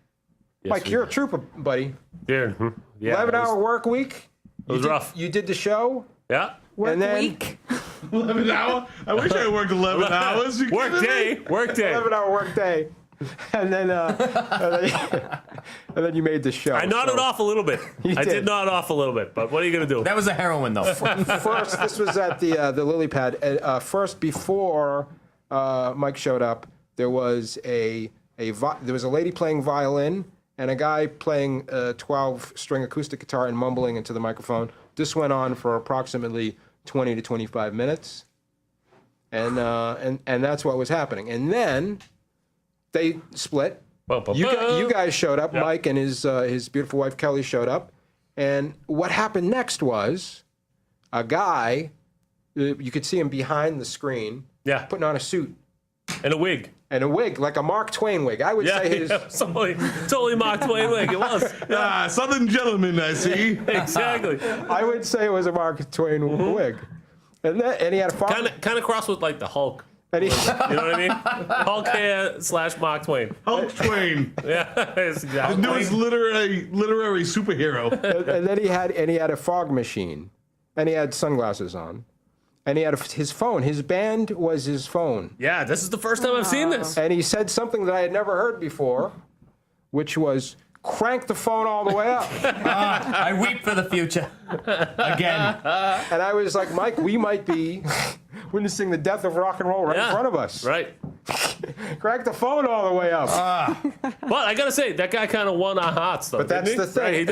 Speaker 5: Yes,
Speaker 4: Mike,
Speaker 5: we
Speaker 4: you're a
Speaker 5: did.
Speaker 4: trooper, buddy.
Speaker 5: Yeah. Yeah.
Speaker 4: 11-hour work week.
Speaker 5: It was rough.
Speaker 4: You did the show.
Speaker 5: Yeah.
Speaker 4: And then
Speaker 7: Week.
Speaker 6: 11 hours? I wish I worked 11 hours. You
Speaker 5: Work
Speaker 6: kidding me?
Speaker 5: day. Work day.
Speaker 4: 11-hour work day. And then, and then you made the show.
Speaker 5: I nodded off a little bit. I did nod off a little bit, but what are you going to do?
Speaker 8: That was a heroin, though.
Speaker 4: First, this was at the lily pad. First, before Mike showed up, there was a lady playing violin and a guy playing a 12-string acoustic guitar and mumbling into the microphone. This went on for approximately 20 to 25 minutes, and that's what was happening. And then they split. You guys showed up.
Speaker 5: Yep.
Speaker 4: Mike and his beautiful wife Kelly showed up. And what happened next was a guy. You could see him behind the screen.
Speaker 5: Yeah.
Speaker 4: Putting on a suit
Speaker 5: And a wig.
Speaker 4: and a wig, like a Mark Twain wig. I would say his.
Speaker 5: Totally Mark Twain wig. It was.
Speaker 6: Southern gentleman, I see.
Speaker 5: Exactly.
Speaker 4: I would say it was a Mark Twain wig. And he had a fog.
Speaker 5: Kind of cross with like the Hulk.
Speaker 4: And he,
Speaker 5: You know what I mean? Hulk hair / Mark Twain.
Speaker 6: Hulk Twain.
Speaker 5: Yeah, that's exactly.
Speaker 6: Newest literary superhero.
Speaker 4: and then he had a fog machine, and he had sunglasses on, and he had his phone. His band was his phone.
Speaker 5: Yeah, this is the first time I've seen this.
Speaker 4: And he said something that I had never heard before, which was, "Crank the phone all the way up."
Speaker 8: I weep for the future. Again.
Speaker 4: And I was like, Mike, we might be witnessing the death of rock and roll right in front of us.
Speaker 5: Right.
Speaker 4: Crank the phone all the way up.
Speaker 5: But I gotta say, that guy kind of won our hearts, though.
Speaker 4: But that's
Speaker 5: didn't
Speaker 4: the
Speaker 5: he?
Speaker 4: thing.
Speaker 5: Right, he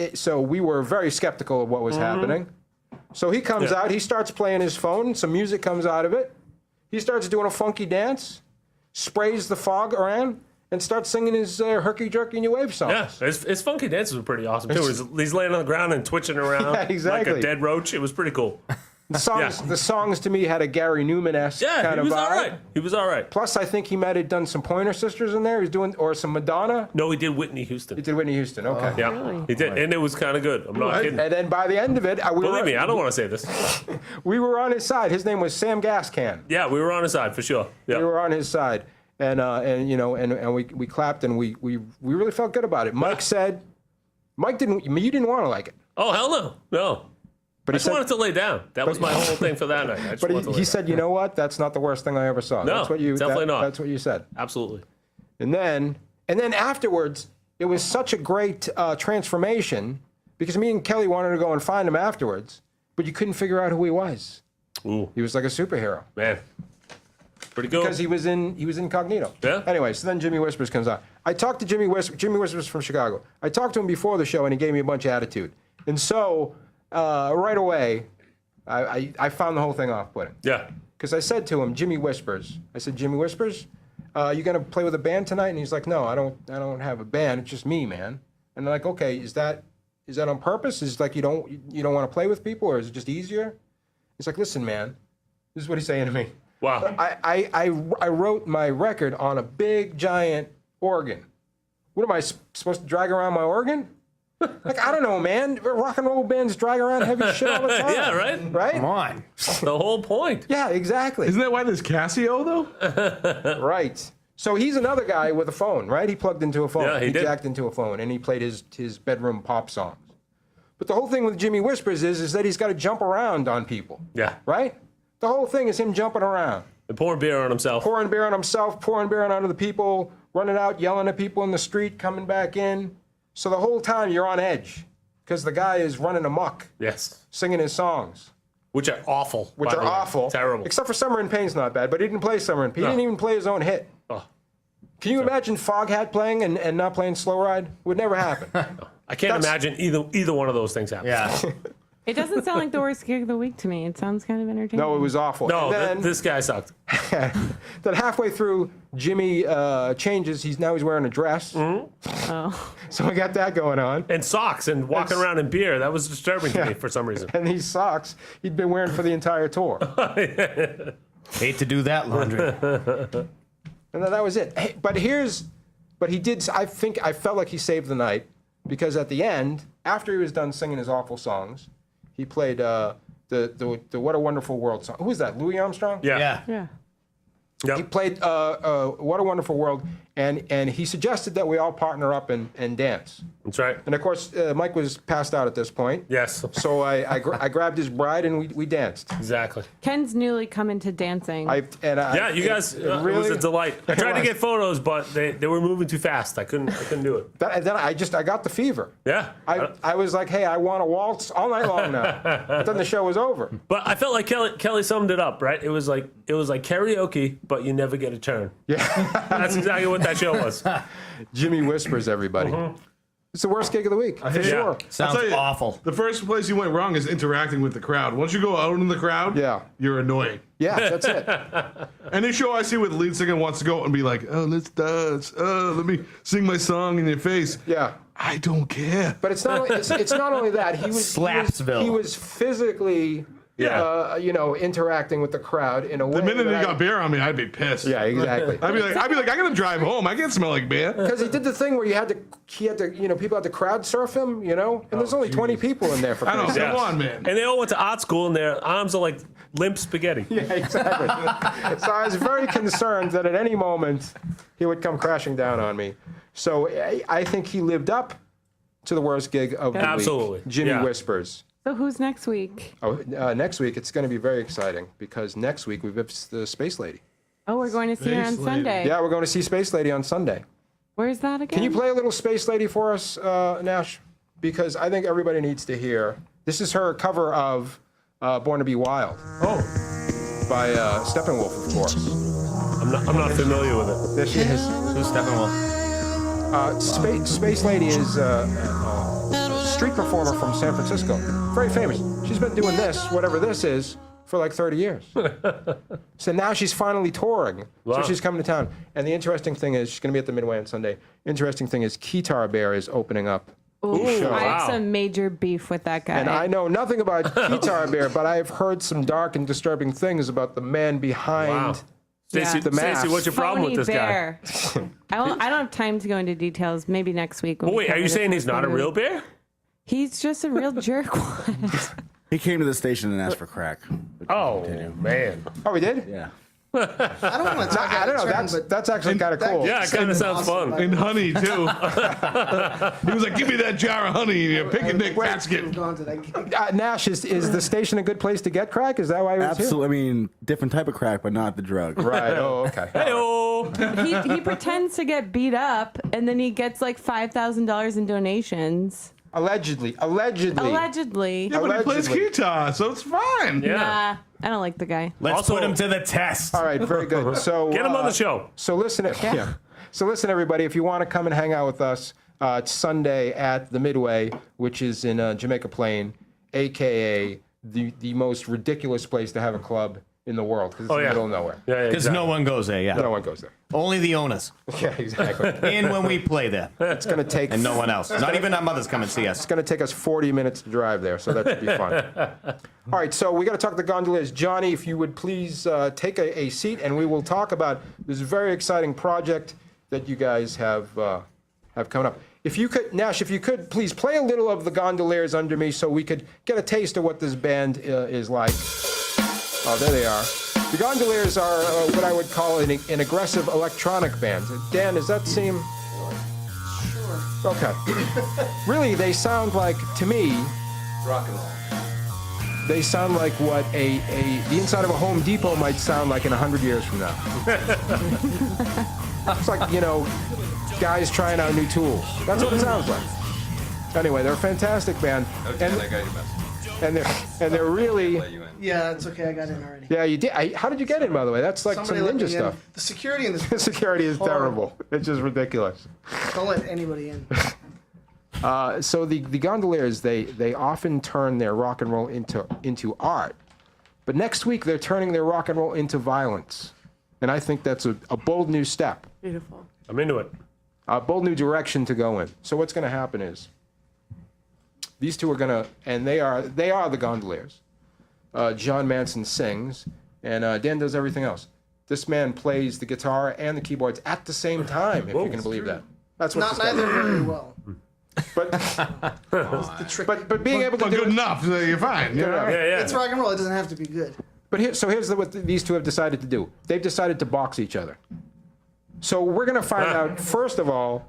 Speaker 5: did.
Speaker 4: So we were very skeptical of what was happening. So he comes out, he starts playing his phone, some music comes out of it. He starts doing a funky dance, sprays the fog around, and starts singing his herky jerky new wave songs.
Speaker 5: Yeah, his funky dances were pretty awesome too. He's laying on the ground and twitching around
Speaker 4: Yeah, exactly.
Speaker 5: like a dead roach. It was pretty cool.
Speaker 4: The songs to me had a Gary Newman-esque kind of
Speaker 5: he was
Speaker 4: vibe.
Speaker 5: all right. He was all right.
Speaker 4: Plus, I think he might have done some Pointer Sisters in there. He was doing, or some Madonna.
Speaker 5: No, he did Whitney Houston.
Speaker 4: He did Whitney Houston. Okay.
Speaker 5: Yeah,
Speaker 7: Really?
Speaker 5: he did, and it was kind of good. I'm not kidding.
Speaker 4: And then by the end of it,
Speaker 5: Believe me, I don't want to say this.
Speaker 4: we were on his side. His name was Sam Gascan.
Speaker 5: Yeah, we were on his side for sure. Yeah.
Speaker 4: We were on his side, and we clapped, and we really felt good about it. Mike said, you didn't want to like it,
Speaker 5: Oh hell no.
Speaker 4: but
Speaker 5: I just wanted to lay down. That was my whole thing for that night. I just wanted to lay
Speaker 4: he
Speaker 5: down.
Speaker 4: said, you know what? That's not the worst thing I ever saw.
Speaker 5: No,
Speaker 4: that's what you
Speaker 5: definitely not.
Speaker 4: That's what you said.
Speaker 5: Absolutely.
Speaker 4: And then afterwards, it was such a great transformation because me and Kelly wanted to go and find him afterwards. but you couldn't figure out who he was.
Speaker 5: Ooh,
Speaker 4: He was like a superhero
Speaker 5: man. Pretty cool.
Speaker 4: because he was incognito.
Speaker 5: Yeah.
Speaker 4: Anyway, so then Jimmy Whispers comes on. I talked to Jimmy Whispers. Jimmy Whispers from Chicago. I talked to him before the show, and he gave me a bunch of attitude. And so right away, I found the whole thing off-putting.
Speaker 5: Yeah.
Speaker 4: Because I said to him, Jimmy Whispers. I said, Jimmy Whispers, you gonna play with a band tonight? And he's like, no, I don't have a band. It's just me, man. And I'm like, okay, is that on purpose? Is it like you don't want to play with people, or is it just easier? He's like, listen, man. This is what he's saying to me.
Speaker 5: Wow.
Speaker 4: I wrote my record on a big giant organ. What am I supposed to drag around my organ? Like, I don't know, man. Rock and roll bands drag around heavy shit all the time.
Speaker 5: Yeah, right?
Speaker 4: Right?
Speaker 8: Come on.
Speaker 5: The whole point.
Speaker 4: Yeah, exactly.
Speaker 6: Isn't that why there's Casio though?
Speaker 4: Right. So he's another guy with a phone, right? He plugged into a phone.
Speaker 5: Yeah, he did.
Speaker 4: Jacked into a phone, and he played his bedroom pop songs. But the whole thing with Jimmy Whispers is that he's got to jump around on people.
Speaker 5: Yeah.
Speaker 4: Right? The whole thing is him jumping around.
Speaker 5: And pouring beer on himself.
Speaker 4: Pouring beer on himself, pouring beer on other people, running out, yelling at people in the street, coming back in. So the whole time you're on edge because the guy is running amok,
Speaker 5: Yes.
Speaker 4: singing his songs.
Speaker 5: Which are awful.
Speaker 4: Which
Speaker 5: by
Speaker 4: are
Speaker 5: the way.
Speaker 4: awful.
Speaker 5: Terrible.
Speaker 4: Except for Summer in Pain's not bad, but he didn't play Summer in Pain. He didn't even play his own hit.
Speaker 5: Oh.
Speaker 4: Can you imagine Foghat playing and not playing Slow Ride? Would never happen.
Speaker 5: I can't imagine either one of those things happening.
Speaker 8: Yeah.
Speaker 7: It doesn't sound like the worst gig of the week to me. It sounds kind of entertaining.
Speaker 4: No, it was awful.
Speaker 5: No,
Speaker 4: And then,
Speaker 5: this guy sucked.
Speaker 4: then halfway through, Jimmy changes. He's wearing a dress.
Speaker 7: Oh.
Speaker 4: So we got that going on.
Speaker 5: And socks and walking around in beer. That was disturbing to me for some reason.
Speaker 4: And these socks he'd been wearing for the entire tour.
Speaker 8: Hate to do that laundry.
Speaker 4: And then that was it. Hey, but he did, I felt like he saved the night because at the end, after he was done singing his awful songs, he played the What a Wonderful World song. Who was that, Louis Armstrong?
Speaker 5: Yeah.
Speaker 7: Yeah.
Speaker 5: Yep.
Speaker 4: He played What a Wonderful World, and he suggested that we all partner up and dance.
Speaker 5: That's right.
Speaker 4: And of course, Mike was passed out at this point.
Speaker 5: Yes.
Speaker 4: So I grabbed his bride and we danced.
Speaker 5: Exactly.
Speaker 7: Ken's newly come into dancing.
Speaker 5: Yeah, you guys, it was a delight. I tried to get photos, but they were moving too fast. I couldn't do it.
Speaker 4: And then I got the fever.
Speaker 5: Yeah.
Speaker 4: I was like, hey, I want to waltz all night long now. But then the show was over.
Speaker 5: But I felt like Kelly summed it up, right? It was like karaoke, but you never get a turn.
Speaker 4: Yeah.
Speaker 5: That's exactly what that show was.
Speaker 4: Jimmy Whispers, everybody. It's the worst gig of the week, for sure.
Speaker 8: Sounds
Speaker 6: I'll tell you,
Speaker 8: awful.
Speaker 6: The first place you went wrong is interacting with the crowd. Once you go out in the crowd, you're annoying.
Speaker 4: Yeah, that's it.
Speaker 6: Any show I see where the lead singer wants to go out and be like, oh, let's dance. Oh, let me sing my song in your face.
Speaker 4: Yeah.
Speaker 6: I don't care.
Speaker 4: But it's not only that.
Speaker 8: Slapsville.
Speaker 4: He was physically interacting with the crowd in a way.
Speaker 6: The minute he got beer on me, I'd be pissed.
Speaker 4: Yeah, exactly.
Speaker 6: I'd be like, I gotta drive home. I can't smell like beer.
Speaker 4: Because he did the thing where people had to crowd surf him, and there's only 20 people in there for
Speaker 6: I know.
Speaker 4: Christ's sake.
Speaker 6: Come on, man.
Speaker 5: And they all went to art school, and their arms are like limp spaghetti.
Speaker 4: Yeah, exactly. So I was very concerned that at any moment he would come crashing down on me. So I think he lived up to the worst gig of the
Speaker 5: Absolutely.
Speaker 4: week. Jimmy
Speaker 5: Yeah.
Speaker 4: Whispers.
Speaker 7: So who's next week?
Speaker 4: Oh, next week it's going to be very exciting because next week we've got the Space Lady.
Speaker 7: Oh, we're going to see her on
Speaker 6: Space Lady.
Speaker 7: Sunday.
Speaker 4: Yeah, we're going to see Space Lady on Sunday.
Speaker 7: Where's that again?
Speaker 4: Can you play a little Space Lady for us, Nash? Because I think everybody needs to hear. This is her cover of Born to Be Wild.
Speaker 5: Oh.
Speaker 4: By Steppenwolf, of course.
Speaker 5: I'm not familiar with it.
Speaker 4: There she is.
Speaker 8: Who's Steppenwolf?
Speaker 4: Space Lady is a street performer from San Francisco. Very famous. She's been doing this, whatever this is, for like 30 years. So now she's finally touring.
Speaker 5: Wow.
Speaker 4: So she's coming to town. And the interesting thing is, she's going to be at the Midway on Sunday. Interesting thing is, Keytar Bear is opening up
Speaker 7: Ooh,
Speaker 4: the show.
Speaker 7: I have
Speaker 5: Wow.
Speaker 7: some major beef with that guy.
Speaker 4: And I know nothing about Keytar Bear, but I've heard some dark and disturbing things about the man behind
Speaker 5: Wow. Stacy,
Speaker 4: the mask.
Speaker 5: Stacy, what's your problem with this
Speaker 7: bear.
Speaker 5: guy?
Speaker 7: I don't have time to go into details. Maybe next week. when
Speaker 5: Well,
Speaker 7: we
Speaker 5: wait, are
Speaker 7: cover
Speaker 5: you
Speaker 7: this
Speaker 5: saying he's not a
Speaker 7: movie.
Speaker 5: real bear?
Speaker 7: He's just a real jerk.
Speaker 14: He came to the station and asked for crack.
Speaker 5: Oh, man.
Speaker 4: Oh, we did?
Speaker 14: Yeah.
Speaker 13: I don't want to talk
Speaker 4: I don't know.
Speaker 13: out of turn, but
Speaker 4: That's actually kind of cool.
Speaker 5: Yeah, it kind of sounds fun.
Speaker 6: And honey, too. He was like, give me that jar of honey in your picnic basket.
Speaker 13: moved on to that.
Speaker 4: Nash, is the station a good place to get crack? Is that why he was
Speaker 14: Absolutely. I mean, different type of crack, but not the drug.
Speaker 4: here? Right. Oh, okay.
Speaker 5: Hey-oh.
Speaker 7: he pretends to get beat up, and then he gets like $5,000 in donations.
Speaker 4: Allegedly.
Speaker 7: Allegedly.
Speaker 6: Yeah, but he plays guitar, so it's fine.
Speaker 7: Nah, I don't like the guy.
Speaker 8: Let's put him to the test.
Speaker 4: All right, very good. So
Speaker 5: Get him on the show.
Speaker 4: So listen, So listen, everybody. If you want to come and hang out with us, it's Sunday at the Midway, which is in Jamaica Plain, aka the most ridiculous place to have a club in the world because it's in the middle of nowhere.
Speaker 5: Yeah,
Speaker 8: Because no one goes there, yeah.
Speaker 4: No one goes there.
Speaker 8: Only the owners.
Speaker 4: Yeah, exactly.
Speaker 8: And when we play there.
Speaker 4: It's going to take...
Speaker 8: And no one else. Not even our mothers come and see
Speaker 4: It's
Speaker 8: us.
Speaker 4: going to take us 40 minutes to drive there, so that should be fun. All right, so we got to talk to the Gondoliers. Johnny, if you would please take a seat, and we will talk about this very exciting project that you guys have coming up. If you could, Nash, if you could, please play a little of the Gondoliers under me so we could get a taste of what this band is like. Oh, there they are. The Gondoliers are what I would call an aggressive electronic band. Dan, does that seem...
Speaker 13: Sure.
Speaker 4: Okay. Really, they sound like, to me...
Speaker 9: Rock and roll.
Speaker 4: They sound like what the inside of a Home Depot might sound like in 100 years from now. It's like, guys trying out new tools. That's what it sounds like. Anyway, they're a fantastic band.
Speaker 9: Okay, I got your message.
Speaker 4: And they're really...
Speaker 13: Yeah, it's okay. I got in already.
Speaker 4: Yeah, you did. How did you get in, by the way? That's like
Speaker 13: Somebody
Speaker 4: some
Speaker 13: let
Speaker 4: ninja
Speaker 13: me in.
Speaker 4: stuff.
Speaker 13: The security in this.
Speaker 4: The security is terrible. It's just ridiculous.
Speaker 13: Don't let anybody in.
Speaker 4: So the Gondoliers, they often turn their rock and roll into art. But next week, they're turning their rock and roll into violence. And I think that's a bold new step.
Speaker 7: Beautiful.
Speaker 5: I'm into it.
Speaker 4: A bold new direction to go in. So what's going to happen is these two are going to, and they are the Gondoliers. John Manson sings, and Dan does everything else. This man plays the guitar and the keyboards at the same time, if you can believe that. That's what
Speaker 13: Not neither very well.
Speaker 4: But
Speaker 13: The trick.
Speaker 4: but being able to
Speaker 6: But
Speaker 4: do
Speaker 6: good
Speaker 4: it,
Speaker 6: enough, so you're fine. You know?
Speaker 5: Yeah.
Speaker 13: It's rock and roll. It doesn't have to be good.
Speaker 4: But here's what these two have decided to do. They've decided to box each other. So we're going to find out, first of all...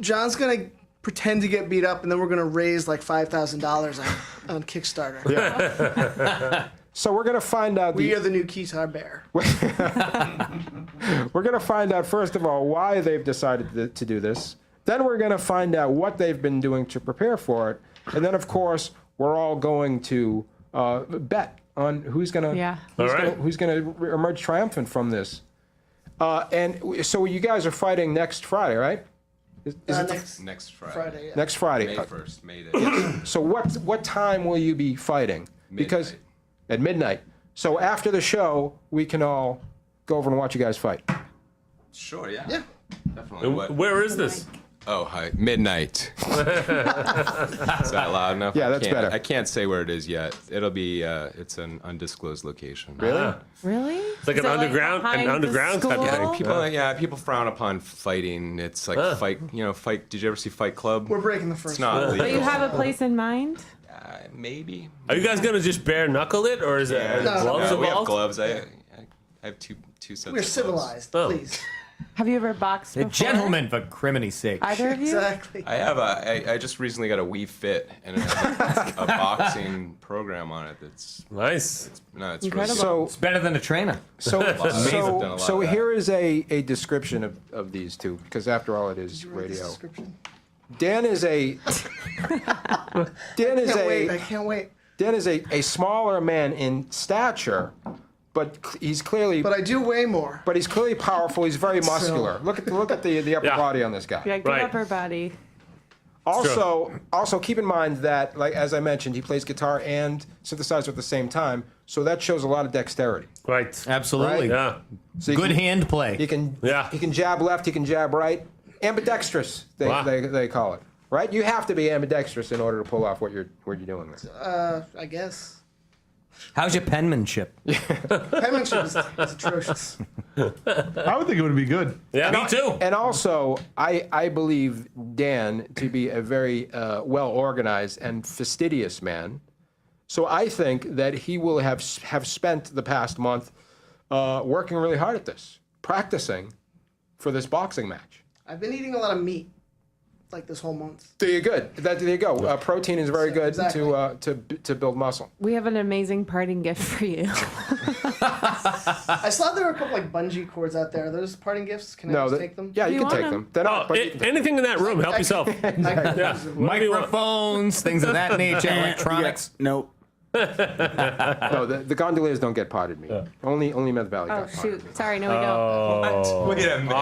Speaker 13: John's gonna pretend to get beat up, and then we're gonna raise like $5,000 on Kickstarter.
Speaker 4: Yeah. So we're going to find out...
Speaker 13: We are the new guitar bear.
Speaker 4: We're going to find out, first of all, why they've decided to do this. Then we're going to find out what they've been doing to prepare for it. And then, of course, we're all going to bet on who's going to emerge triumphant from this. And so you guys are fighting next Friday, right? Is it
Speaker 11: next Friday.
Speaker 13: Yeah.
Speaker 4: next Friday?
Speaker 11: May 1st, May the 8th.
Speaker 4: So what time will you be fighting? Because at midnight. So after the show, we can all go over and watch you guys fight.
Speaker 11: Sure, yeah.
Speaker 13: Yeah.
Speaker 11: Definitely. What?
Speaker 5: Where is this?
Speaker 11: Oh, hi. Midnight. Is that loud enough?
Speaker 4: Yeah, that's better.
Speaker 11: I can't say where it is yet. It'll be, it's an undisclosed location.
Speaker 4: Really?
Speaker 7: Really?
Speaker 5: It's like an underground type of thing.
Speaker 11: People frown upon fighting. It's like fight. Did you ever see Fight Club?
Speaker 13: We're breaking the first
Speaker 11: It's not
Speaker 13: rule.
Speaker 11: legal.
Speaker 7: But you have a place in mind?
Speaker 11: Maybe.
Speaker 5: Are you guys gonna just bare knuckle it, or is it are there gloves
Speaker 11: No, we have
Speaker 5: involved?
Speaker 11: gloves. I have two sets.
Speaker 13: We're
Speaker 11: of
Speaker 13: civilized,
Speaker 5: Oh.
Speaker 13: please.
Speaker 7: Have you ever boxed
Speaker 8: A
Speaker 7: before?
Speaker 8: gentleman, for criminy sake.
Speaker 7: Either of you?
Speaker 13: Exactly.
Speaker 11: I have I just recently got a Wii Fit and it has a boxing program on it. That's
Speaker 5: nice.
Speaker 11: It's
Speaker 7: Incredible.
Speaker 11: really
Speaker 8: It's better than a trainer.
Speaker 4: So
Speaker 11: I've done a lot of that.
Speaker 4: here is a description of these two, because after all, it is radio. Dan is a
Speaker 13: I can't wait.
Speaker 4: Dan is a smaller man in stature, but he's clearly.
Speaker 13: But I do weigh more.
Speaker 4: But he's clearly powerful. He's very muscular. Look at the upper body on this guy.
Speaker 7: Yeah, good upper body.
Speaker 4: Also keep in mind that, like as I mentioned, he plays guitar and synthesizer at the same time, so that shows a lot of dexterity.
Speaker 5: Right.
Speaker 8: Absolutely.
Speaker 4: Right?
Speaker 5: Yeah.
Speaker 4: So
Speaker 8: Good hand play.
Speaker 4: He can jab left, he can jab right. Ambidextrous, they call it. Right? You have to be ambidextrous in order to pull off what you're doing there.
Speaker 13: I guess.
Speaker 8: How's your penmanship?
Speaker 13: Penmanship is atrocious.
Speaker 6: I would think it would be good.
Speaker 5: Yeah, me too.
Speaker 4: And also, I believe Dan to be a very well-organized and fastidious man. So I think that he will have spent the past month working really hard at this, practicing for this boxing match.
Speaker 13: I've been eating a lot of meat. like this whole month.
Speaker 4: There you good. There you go. Protein is very good
Speaker 13: exactly.
Speaker 4: to build muscle.
Speaker 7: We have an amazing parting gift for you.
Speaker 13: I saw there were a couple like bungee cords out there. Are those parting gifts? Can I just take them?
Speaker 4: Yeah, you can take them. They're not,
Speaker 5: anything in that room, help yourself. Yeah.
Speaker 8: Microphones, things of that nature, electronics.
Speaker 14: Nope.
Speaker 4: No, the Gondoliers don't get potted meat.
Speaker 5: Yeah.
Speaker 4: Only Meth Valley
Speaker 7: Oh,
Speaker 4: got potted
Speaker 7: shoot.
Speaker 4: meat.
Speaker 7: Sorry, no, we don't.
Speaker 11: Wait a minute.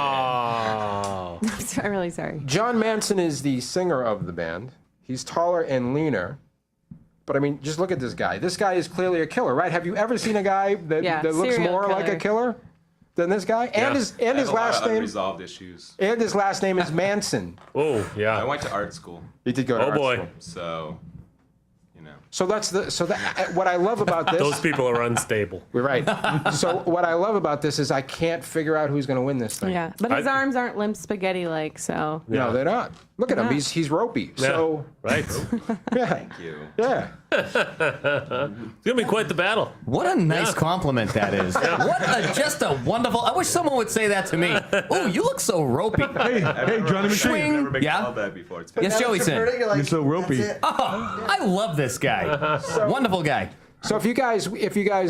Speaker 7: I'm really sorry.
Speaker 4: John Manson is the singer of the band. He's taller and leaner. But I mean, just look at this guy. This guy is clearly a killer, right? Have you ever seen a guy that looks more like a killer than this guy?
Speaker 11: Yeah.
Speaker 4: And his
Speaker 11: I have a lot
Speaker 4: last
Speaker 11: of
Speaker 4: name
Speaker 11: unresolved issues.
Speaker 4: And his last name is Manson.
Speaker 5: Oh, yeah.
Speaker 11: I went to art school.
Speaker 4: He did go to art school.
Speaker 11: So,
Speaker 4: So what I love about this.
Speaker 5: Those people are unstable.
Speaker 4: We're right. So what I love about this is I can't figure out who's going to win this thing.
Speaker 7: Yeah, but his arms aren't limp spaghetti like, so.
Speaker 4: No, they're not. Look at him.
Speaker 7: Yeah.
Speaker 4: He's ropey.
Speaker 5: Yeah.
Speaker 4: So
Speaker 5: Right.
Speaker 4: yeah.
Speaker 11: Thank you.
Speaker 4: Yeah.
Speaker 5: It's going to be quite the battle.
Speaker 8: What a nice compliment that is. Just a wonderful. I wish someone would say that to me. Oh, you look so ropey.
Speaker 6: Hey, Johnny
Speaker 11: I've
Speaker 6: McSwing.
Speaker 11: never been
Speaker 8: Yeah?
Speaker 11: called that before. It's
Speaker 8: Yes, Joey said.
Speaker 6: You're so ropey.
Speaker 8: Oh, I love this guy. Wonderful guy.
Speaker 4: So if you guys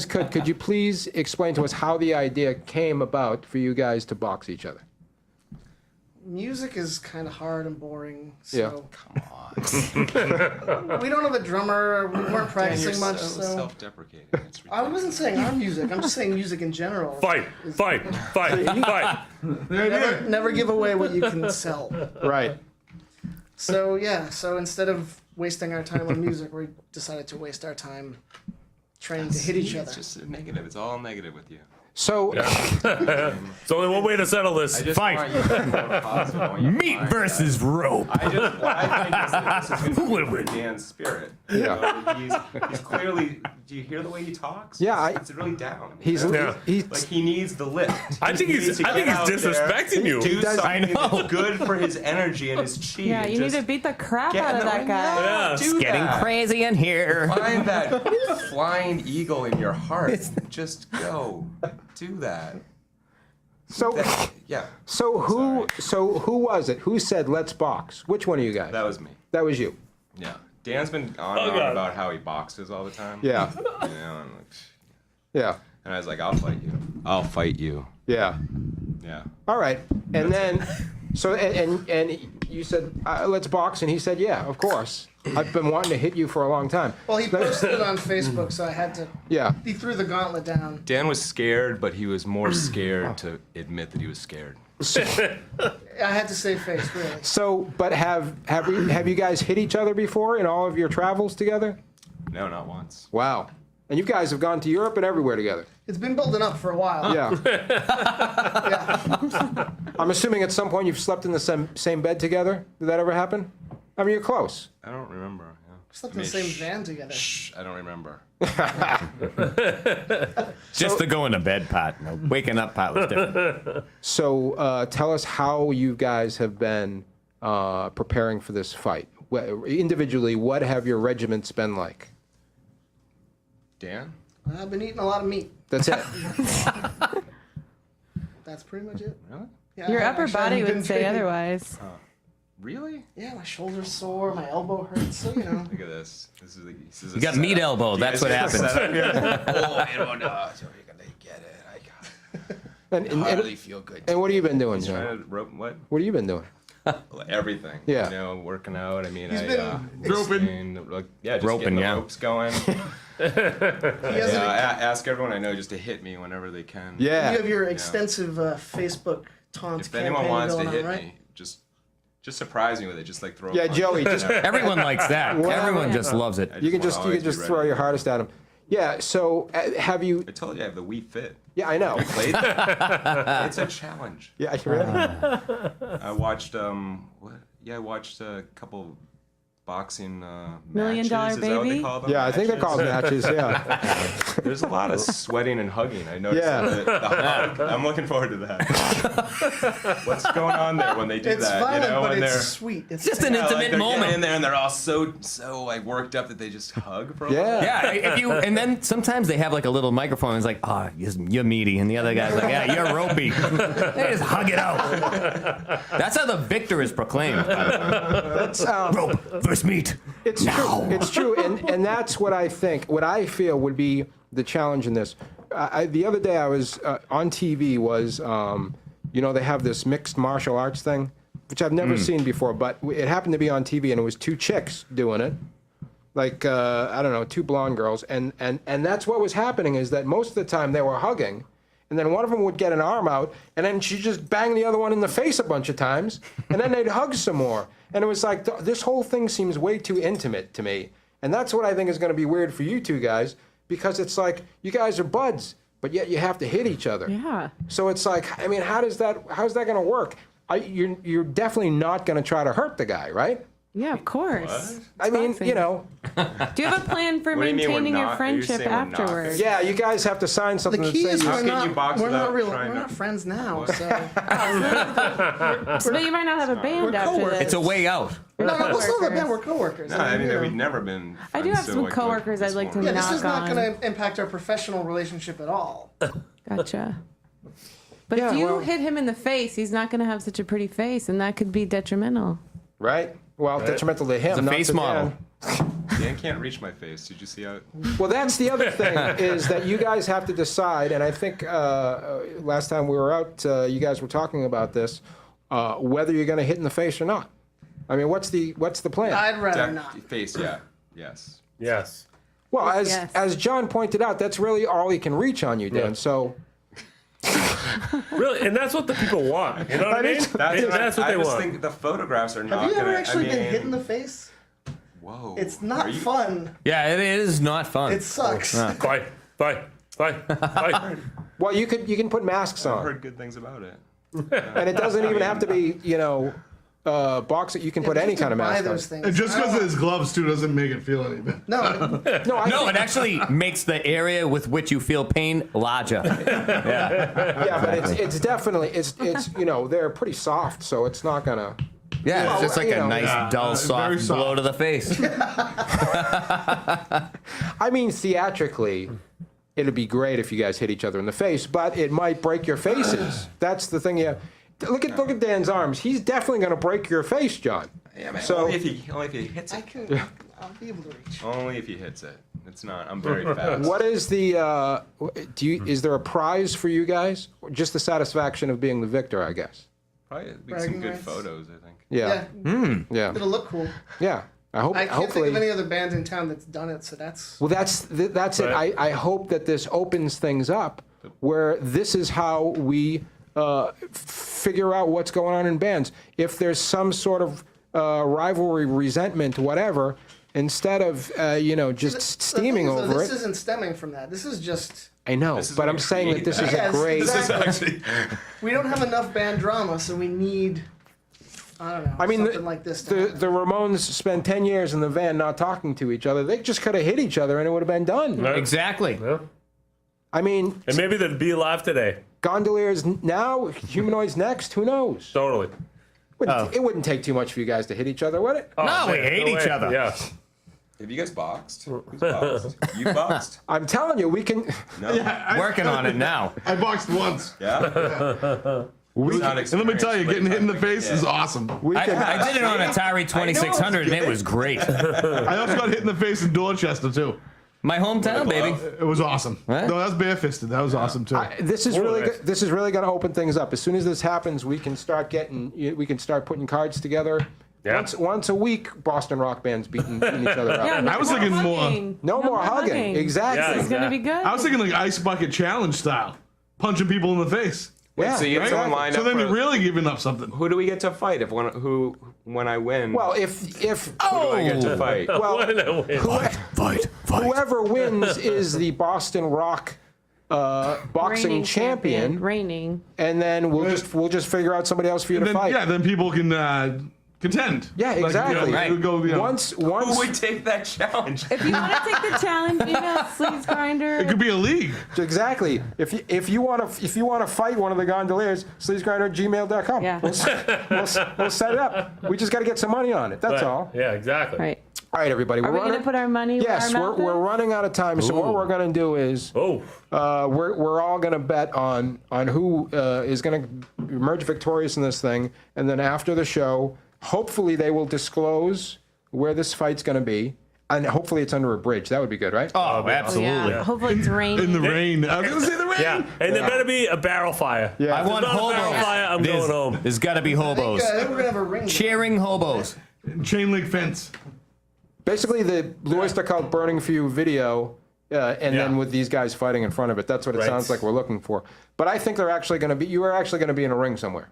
Speaker 4: could you please explain to us how the idea came about for you guys to box each other?
Speaker 13: Music is kind of hard and boring.
Speaker 4: Yeah.
Speaker 13: So. Come on. We don't have a drummer. We weren't practicing
Speaker 11: you're
Speaker 13: much.
Speaker 11: so
Speaker 13: So
Speaker 11: self-deprecating. It's
Speaker 13: I wasn't saying our music. I'm just saying music in general.
Speaker 5: Fight.
Speaker 13: Never give away what you can sell.
Speaker 4: Right.
Speaker 13: So so instead of wasting our time on music, we decided to waste our time trying to hit each other.
Speaker 11: It's just negative. It's all negative with you.
Speaker 4: So
Speaker 5: There's only one way to settle this.
Speaker 11: I just
Speaker 5: Fight.
Speaker 11: want you to be more positive. I want you to
Speaker 8: Meat
Speaker 11: find
Speaker 8: versus
Speaker 11: that.
Speaker 8: rope.
Speaker 11: I think this is going to be Dan's spirit.
Speaker 4: Yeah.
Speaker 11: You know, he's clearly. Do you hear the way he talks?
Speaker 4: Yeah,
Speaker 11: it's really down.
Speaker 4: he's
Speaker 11: like
Speaker 4: he's
Speaker 11: he needs the lift.
Speaker 5: I think he's disrespecting you.
Speaker 11: Do
Speaker 4: does-
Speaker 11: something
Speaker 8: I know.
Speaker 11: that's good for his energy and his chi.
Speaker 7: Yeah,
Speaker 11: and
Speaker 7: you need
Speaker 11: just
Speaker 7: to beat the crap
Speaker 11: get
Speaker 7: out
Speaker 11: in
Speaker 7: of
Speaker 11: the
Speaker 7: that
Speaker 11: ring.
Speaker 7: guy.
Speaker 5: Yeah.
Speaker 11: Do
Speaker 8: Getting
Speaker 11: that.
Speaker 8: crazy in here.
Speaker 11: Find that flying eagle in your heart. Just go. Do that.
Speaker 4: so
Speaker 11: Yeah.
Speaker 4: so who was it? Who said let's box? Which one of you guys?
Speaker 11: That was me.
Speaker 4: That was you.
Speaker 11: Yeah. Dan's been on and on about how he boxes all the time.
Speaker 4: Yeah.
Speaker 11: You know, and like,
Speaker 4: Yeah.
Speaker 11: and I was like, I'll fight you. I'll fight you.
Speaker 4: Yeah.
Speaker 11: Yeah.
Speaker 4: All right. And then so and you said let's box, and he said yeah, of course. I've been wanting to hit you for a long time.
Speaker 13: Well, he posted it on Facebook, so I had to.
Speaker 4: Yeah.
Speaker 13: He threw the gauntlet down.
Speaker 11: Dan was scared, but he was more scared to admit that he was scared.
Speaker 13: I had to save face, really.
Speaker 4: So, but have you guys hit each other before in all of your travels together?
Speaker 11: No, not once.
Speaker 4: Wow. And you guys have gone to Europe and everywhere together.
Speaker 13: It's been building up for a while.
Speaker 4: Yeah.
Speaker 13: Yeah.
Speaker 4: I'm assuming at some point you've slept in the same bed together. Did that ever happen? I mean, you're close.
Speaker 11: I don't remember. Yeah.
Speaker 13: Slept in the same van together.
Speaker 11: Shh, I don't remember.
Speaker 8: Just the going to bed part. No, waking up part was different.
Speaker 4: So tell us how you guys have been preparing for this fight. Individually, what have your regiments been like?
Speaker 11: Dan?
Speaker 13: I've been eating a lot of meat.
Speaker 4: That's it.
Speaker 13: That's pretty much it.
Speaker 11: Really?
Speaker 13: Yeah,
Speaker 7: Your
Speaker 13: I
Speaker 7: upper
Speaker 13: actually
Speaker 7: body
Speaker 13: haven't
Speaker 7: would
Speaker 13: been
Speaker 7: say
Speaker 13: training.
Speaker 7: otherwise.
Speaker 11: Really?
Speaker 13: Yeah, my shoulder's sore, my elbow hurts, so you know.
Speaker 11: Look at this. This is
Speaker 8: You got meat elbow. That's what happens.
Speaker 11: Oh, I don't know. So you're gonna get it. I
Speaker 4: And
Speaker 11: hardly feel good.
Speaker 4: And what have you been doing,
Speaker 11: He's
Speaker 4: John?
Speaker 11: trying to rope what?
Speaker 4: What have you been doing?
Speaker 11: Everything.
Speaker 4: Yeah.
Speaker 11: You know, working out. I mean,
Speaker 13: He's
Speaker 11: I
Speaker 13: been
Speaker 11: roping. Like, yeah, just
Speaker 8: Roping,
Speaker 11: getting the
Speaker 8: yeah.
Speaker 11: ropes going. Ask everyone I know just to hit me whenever they can.
Speaker 4: Yeah.
Speaker 13: You have your extensive Facebook taunts
Speaker 11: If
Speaker 13: campaign
Speaker 11: anyone wants
Speaker 13: going
Speaker 11: to hit
Speaker 13: on, right?
Speaker 11: me, just surprise me with it. Just like throw.
Speaker 4: Yeah,
Speaker 11: a punch.
Speaker 4: Joey, just-
Speaker 8: Everyone likes that.
Speaker 4: Whatever.
Speaker 8: Everyone just loves it.
Speaker 4: You can just throw your hardest at him. Yeah. So have you?
Speaker 11: I told you I have the Wii Fit.
Speaker 4: Yeah, I know.
Speaker 11: I played that. It's a challenge.
Speaker 4: Yeah, really.
Speaker 11: I watched I watched a couple boxing
Speaker 7: Million Dollar
Speaker 11: matches. Is that what they
Speaker 7: Baby?
Speaker 11: call them?
Speaker 4: Yeah, I think they're called matches. Yeah.
Speaker 11: There's a lot of sweating and hugging. I noticed.
Speaker 4: Yeah.
Speaker 11: The hug. I'm looking forward to that. What's going on there when they do
Speaker 13: It's
Speaker 11: that?
Speaker 13: violent,
Speaker 11: you know,
Speaker 13: but
Speaker 11: when
Speaker 13: it's
Speaker 11: they're
Speaker 13: sweet. It's
Speaker 8: Just an intimate
Speaker 11: like they're
Speaker 8: moment.
Speaker 11: getting in there and they're all so like worked up that they just hug for a while.
Speaker 8: Yeah, if you and then sometimes they have like a little microphone. It's like, oh, you're meaty, and the other guy's like, yeah, you're ropey. They just hug it out. That's how the victor is proclaimed.
Speaker 4: That's,
Speaker 8: Rope versus meat.
Speaker 4: It's true. It's true, and that's what I think. What I feel would be the challenge in this. The other day I was on TV. They have this mixed martial arts thing, which I've never seen before, but it happened to be on TV, and it was two chicks doing it, like I don't know, two blonde girls, and that's what was happening is that most of the time they were hugging. And then one of them would get an arm out, and then she'd just bang the other one in the face a bunch of times, and then they'd hug some more. And it was like, this whole thing seems way too intimate to me. And that's what I think is going to be weird for you two guys, because it's like, you guys are buds, but yet you have to hit each other.
Speaker 7: Yeah.
Speaker 4: So it's like, I mean, how's that going to work? You're definitely not going to try to hurt the guy, right?
Speaker 7: Yeah, of course.
Speaker 4: I mean,
Speaker 7: boxing.
Speaker 4: you know.
Speaker 7: Do you have a plan for
Speaker 11: What do you mean we're
Speaker 7: maintaining your
Speaker 11: not? Are you
Speaker 7: friendship
Speaker 11: saying we're not?
Speaker 7: afterwards?
Speaker 4: Yeah, you guys have to sign something
Speaker 13: The key
Speaker 4: that
Speaker 13: is
Speaker 4: says
Speaker 11: How can you box
Speaker 13: we're
Speaker 11: without
Speaker 13: not real.
Speaker 11: trying
Speaker 13: We're
Speaker 11: to-
Speaker 13: not friends now, so
Speaker 7: But you might not have a band
Speaker 13: We're
Speaker 7: after
Speaker 13: coworkers.
Speaker 7: this.
Speaker 8: It's a way out.
Speaker 13: no, let's not have been. We're coworkers.
Speaker 11: No, I mean we've never been.
Speaker 7: I do
Speaker 11: friends,
Speaker 7: have
Speaker 11: so,
Speaker 7: some
Speaker 11: like,
Speaker 7: coworkers
Speaker 11: this
Speaker 7: I'd like to
Speaker 11: won't-
Speaker 13: Yeah, this
Speaker 7: knock
Speaker 13: is not
Speaker 7: on.
Speaker 13: going to impact our professional relationship at all.
Speaker 7: Gotcha. But
Speaker 4: Yeah,
Speaker 7: if you
Speaker 4: well-
Speaker 7: hit him in the face, he's not going to have such a pretty face, and that could be detrimental.
Speaker 4: right? Well, detrimental to him.
Speaker 8: It's a
Speaker 4: not
Speaker 8: face
Speaker 4: to
Speaker 8: model.
Speaker 4: Dan.
Speaker 11: Dan can't reach my face. Did you see how?
Speaker 4: Well, that's the other thing is that you guys have to decide, and I think last time we were out, you guys were talking about this, whether you're going to hit in the face or not. I mean, what's the plan?
Speaker 13: I'd rather not.
Speaker 11: Face, yeah, yes.
Speaker 5: Yes.
Speaker 4: Well,
Speaker 7: Yes.
Speaker 4: as John pointed out, that's really all he can reach on you, Dan.
Speaker 5: Yeah.
Speaker 4: So
Speaker 5: Really, and that's what the people want. You know what I mean? That's what
Speaker 11: I
Speaker 5: they
Speaker 11: just
Speaker 5: want.
Speaker 11: think the photographs are not
Speaker 13: Have you ever
Speaker 11: gonna.
Speaker 13: actually
Speaker 11: I mean,
Speaker 13: been hit in the face?
Speaker 11: Whoa.
Speaker 13: It's not
Speaker 11: Are you-
Speaker 13: fun.
Speaker 8: Yeah, it is not fun.
Speaker 13: It sucks.
Speaker 5: Fight.
Speaker 4: well, you can put masks
Speaker 11: I've
Speaker 4: on,
Speaker 11: heard good things about it.
Speaker 4: and it doesn't even have to be boxing. You can put any kind of
Speaker 13: buy
Speaker 4: mask
Speaker 13: those
Speaker 4: on.
Speaker 13: things.
Speaker 6: And just because of his gloves too doesn't make it feel any better.
Speaker 13: No,
Speaker 4: No, I
Speaker 8: No,
Speaker 4: think-
Speaker 8: it actually makes the area with which you feel pain larger. Yeah.
Speaker 4: yeah, but it's definitely it's they're pretty soft, so it's not gonna.
Speaker 8: Yeah, it's just like
Speaker 4: you
Speaker 8: a
Speaker 4: know.
Speaker 8: nice, dull,
Speaker 6: very
Speaker 8: soft blow
Speaker 6: soft.
Speaker 8: to the face.
Speaker 4: I mean, theatrically, it'd be great if you guys hit each other in the face, but it might break your faces. That's the thing. Yeah, look at Dan's arms. He's definitely going to break your face, John.
Speaker 11: Yeah, man.
Speaker 4: So-
Speaker 11: only if he hits
Speaker 13: I
Speaker 11: it.
Speaker 13: can. I'll be able to reach.
Speaker 11: Only if he hits it. It's not. I'm very fast.
Speaker 4: What is the? Is there a prize for you guys? Or just the satisfaction of being the victor, I guess.
Speaker 11: Probably be
Speaker 13: Bragging
Speaker 11: some good
Speaker 13: rights.
Speaker 11: photos. I think.
Speaker 4: Yeah. Yeah.
Speaker 13: It'll look cool.
Speaker 4: Yeah. I hope.
Speaker 13: I can't
Speaker 4: hopefully.
Speaker 13: think of any other band in town that's done it, so that's.
Speaker 4: Well, that's it. I hope that this opens things up where this is how we figure out what's going on in bands. If there's some sort of rivalry, resentment, whatever, instead of just steaming
Speaker 13: The thing is, though,
Speaker 4: over
Speaker 13: this
Speaker 4: it.
Speaker 13: isn't stemming from that. This is just.
Speaker 4: I know,
Speaker 11: This is
Speaker 4: but
Speaker 11: what
Speaker 4: I'm saying that this is
Speaker 13: Yes,
Speaker 4: a great.
Speaker 13: exactly.
Speaker 11: This is actually.
Speaker 13: We don't have enough band drama, so we need. I don't know.
Speaker 4: I mean,
Speaker 13: something like this. To
Speaker 4: the
Speaker 13: happen.
Speaker 4: Ramones spent 10 years in the van not talking to each other. They just could have hit each other and it would have been done.
Speaker 8: Exactly.
Speaker 5: Yeah.
Speaker 4: I mean,
Speaker 5: And maybe they'd be alive today.
Speaker 4: Gondoliers now, Humanoids next. Who knows?
Speaker 5: Totally.
Speaker 4: It wouldn't take too much for you guys to hit each other, would it?
Speaker 5: Oh,
Speaker 8: No, we
Speaker 5: man,
Speaker 8: hate each
Speaker 5: way.
Speaker 8: other.
Speaker 5: Yeah.
Speaker 11: Have you guys boxed? Who's boxed? You boxed?
Speaker 4: I'm telling you, we can.
Speaker 11: No.
Speaker 8: Working on it now.
Speaker 6: I boxed once.
Speaker 11: Yeah.
Speaker 6: And let me tell you, getting hit in the face is awesome.
Speaker 8: I did it on Atari 2600 and it was great.
Speaker 6: I also got hit in the face in Dorchester too.
Speaker 8: My hometown, baby.
Speaker 6: It was awesome.
Speaker 8: Right?
Speaker 6: No, that's barefisted. That was awesome too.
Speaker 4: This is really
Speaker 5: nice.
Speaker 4: good. This is really going to open things up. As soon as this happens, we can start putting cards together.
Speaker 5: Yeah.
Speaker 4: Once a week, Boston rock bands beating each other up.
Speaker 7: Yeah,
Speaker 6: I was thinking more.
Speaker 4: No more hugging. Exactly.
Speaker 7: It's going to be good.
Speaker 6: I was thinking like ice bucket challenge style, punching people in the face.
Speaker 4: Yeah,
Speaker 11: so you get someone lined
Speaker 6: So
Speaker 11: up
Speaker 6: then
Speaker 11: for-
Speaker 6: you're really giving up something.
Speaker 11: Who do we get to fight? When I win?
Speaker 4: Well, if
Speaker 11: who do I get to fight?
Speaker 4: well, whoever wins is the Boston Rock boxing
Speaker 7: Reigning
Speaker 4: champion,
Speaker 7: Reigning.
Speaker 4: and then we'll just figure out somebody else for you
Speaker 6: And
Speaker 4: to
Speaker 6: then,
Speaker 4: fight.
Speaker 6: yeah, then people can contend.
Speaker 4: Yeah,
Speaker 6: Like,
Speaker 4: exactly.
Speaker 6: it would go,
Speaker 4: Once
Speaker 11: Who would take that challenge?
Speaker 7: If you want to take the challenge, email Sleazegrinder.
Speaker 6: it could be a league.
Speaker 4: Exactly. If you want to fight one of the Gondoliers, sleazegrinder@gmail.com.
Speaker 7: Yeah.
Speaker 4: We'll set it up. We just got to get some money on it. That's
Speaker 5: Right.
Speaker 4: all.
Speaker 5: Yeah, exactly.
Speaker 7: Right.
Speaker 4: All right, everybody.
Speaker 7: Are we going to put our money
Speaker 4: Yes,
Speaker 7: where our mouth
Speaker 4: we're
Speaker 7: is?
Speaker 4: running out of time. So what we're going to do is we're all going to bet on who is going to emerge victorious in this thing, and then after the show, hopefully they will disclose where this fight's going to be, and hopefully it's under a bridge. That would be good, right?
Speaker 5: Oh, absolutely.
Speaker 7: Yeah. Hopefully it's raining.
Speaker 6: In the rain. I was going to say the rain.
Speaker 5: Yeah, and there better be a barrel fire.
Speaker 4: Yeah.
Speaker 8: I
Speaker 5: If
Speaker 8: want
Speaker 5: there's not a barrel
Speaker 8: hobos.
Speaker 5: fire, I'm going home.
Speaker 8: There's got to be hobos.
Speaker 13: I think we're gonna have a ring.
Speaker 8: Cheering hobos.
Speaker 6: Chain link fence.
Speaker 4: Basically, the Oyster Cult Burning for You video, and then
Speaker 5: Yeah.
Speaker 4: with these guys fighting in front of it. That's what it
Speaker 5: Right.
Speaker 4: sounds like we're looking for. But I think they're actually going to be. You are actually going to be in a ring somewhere.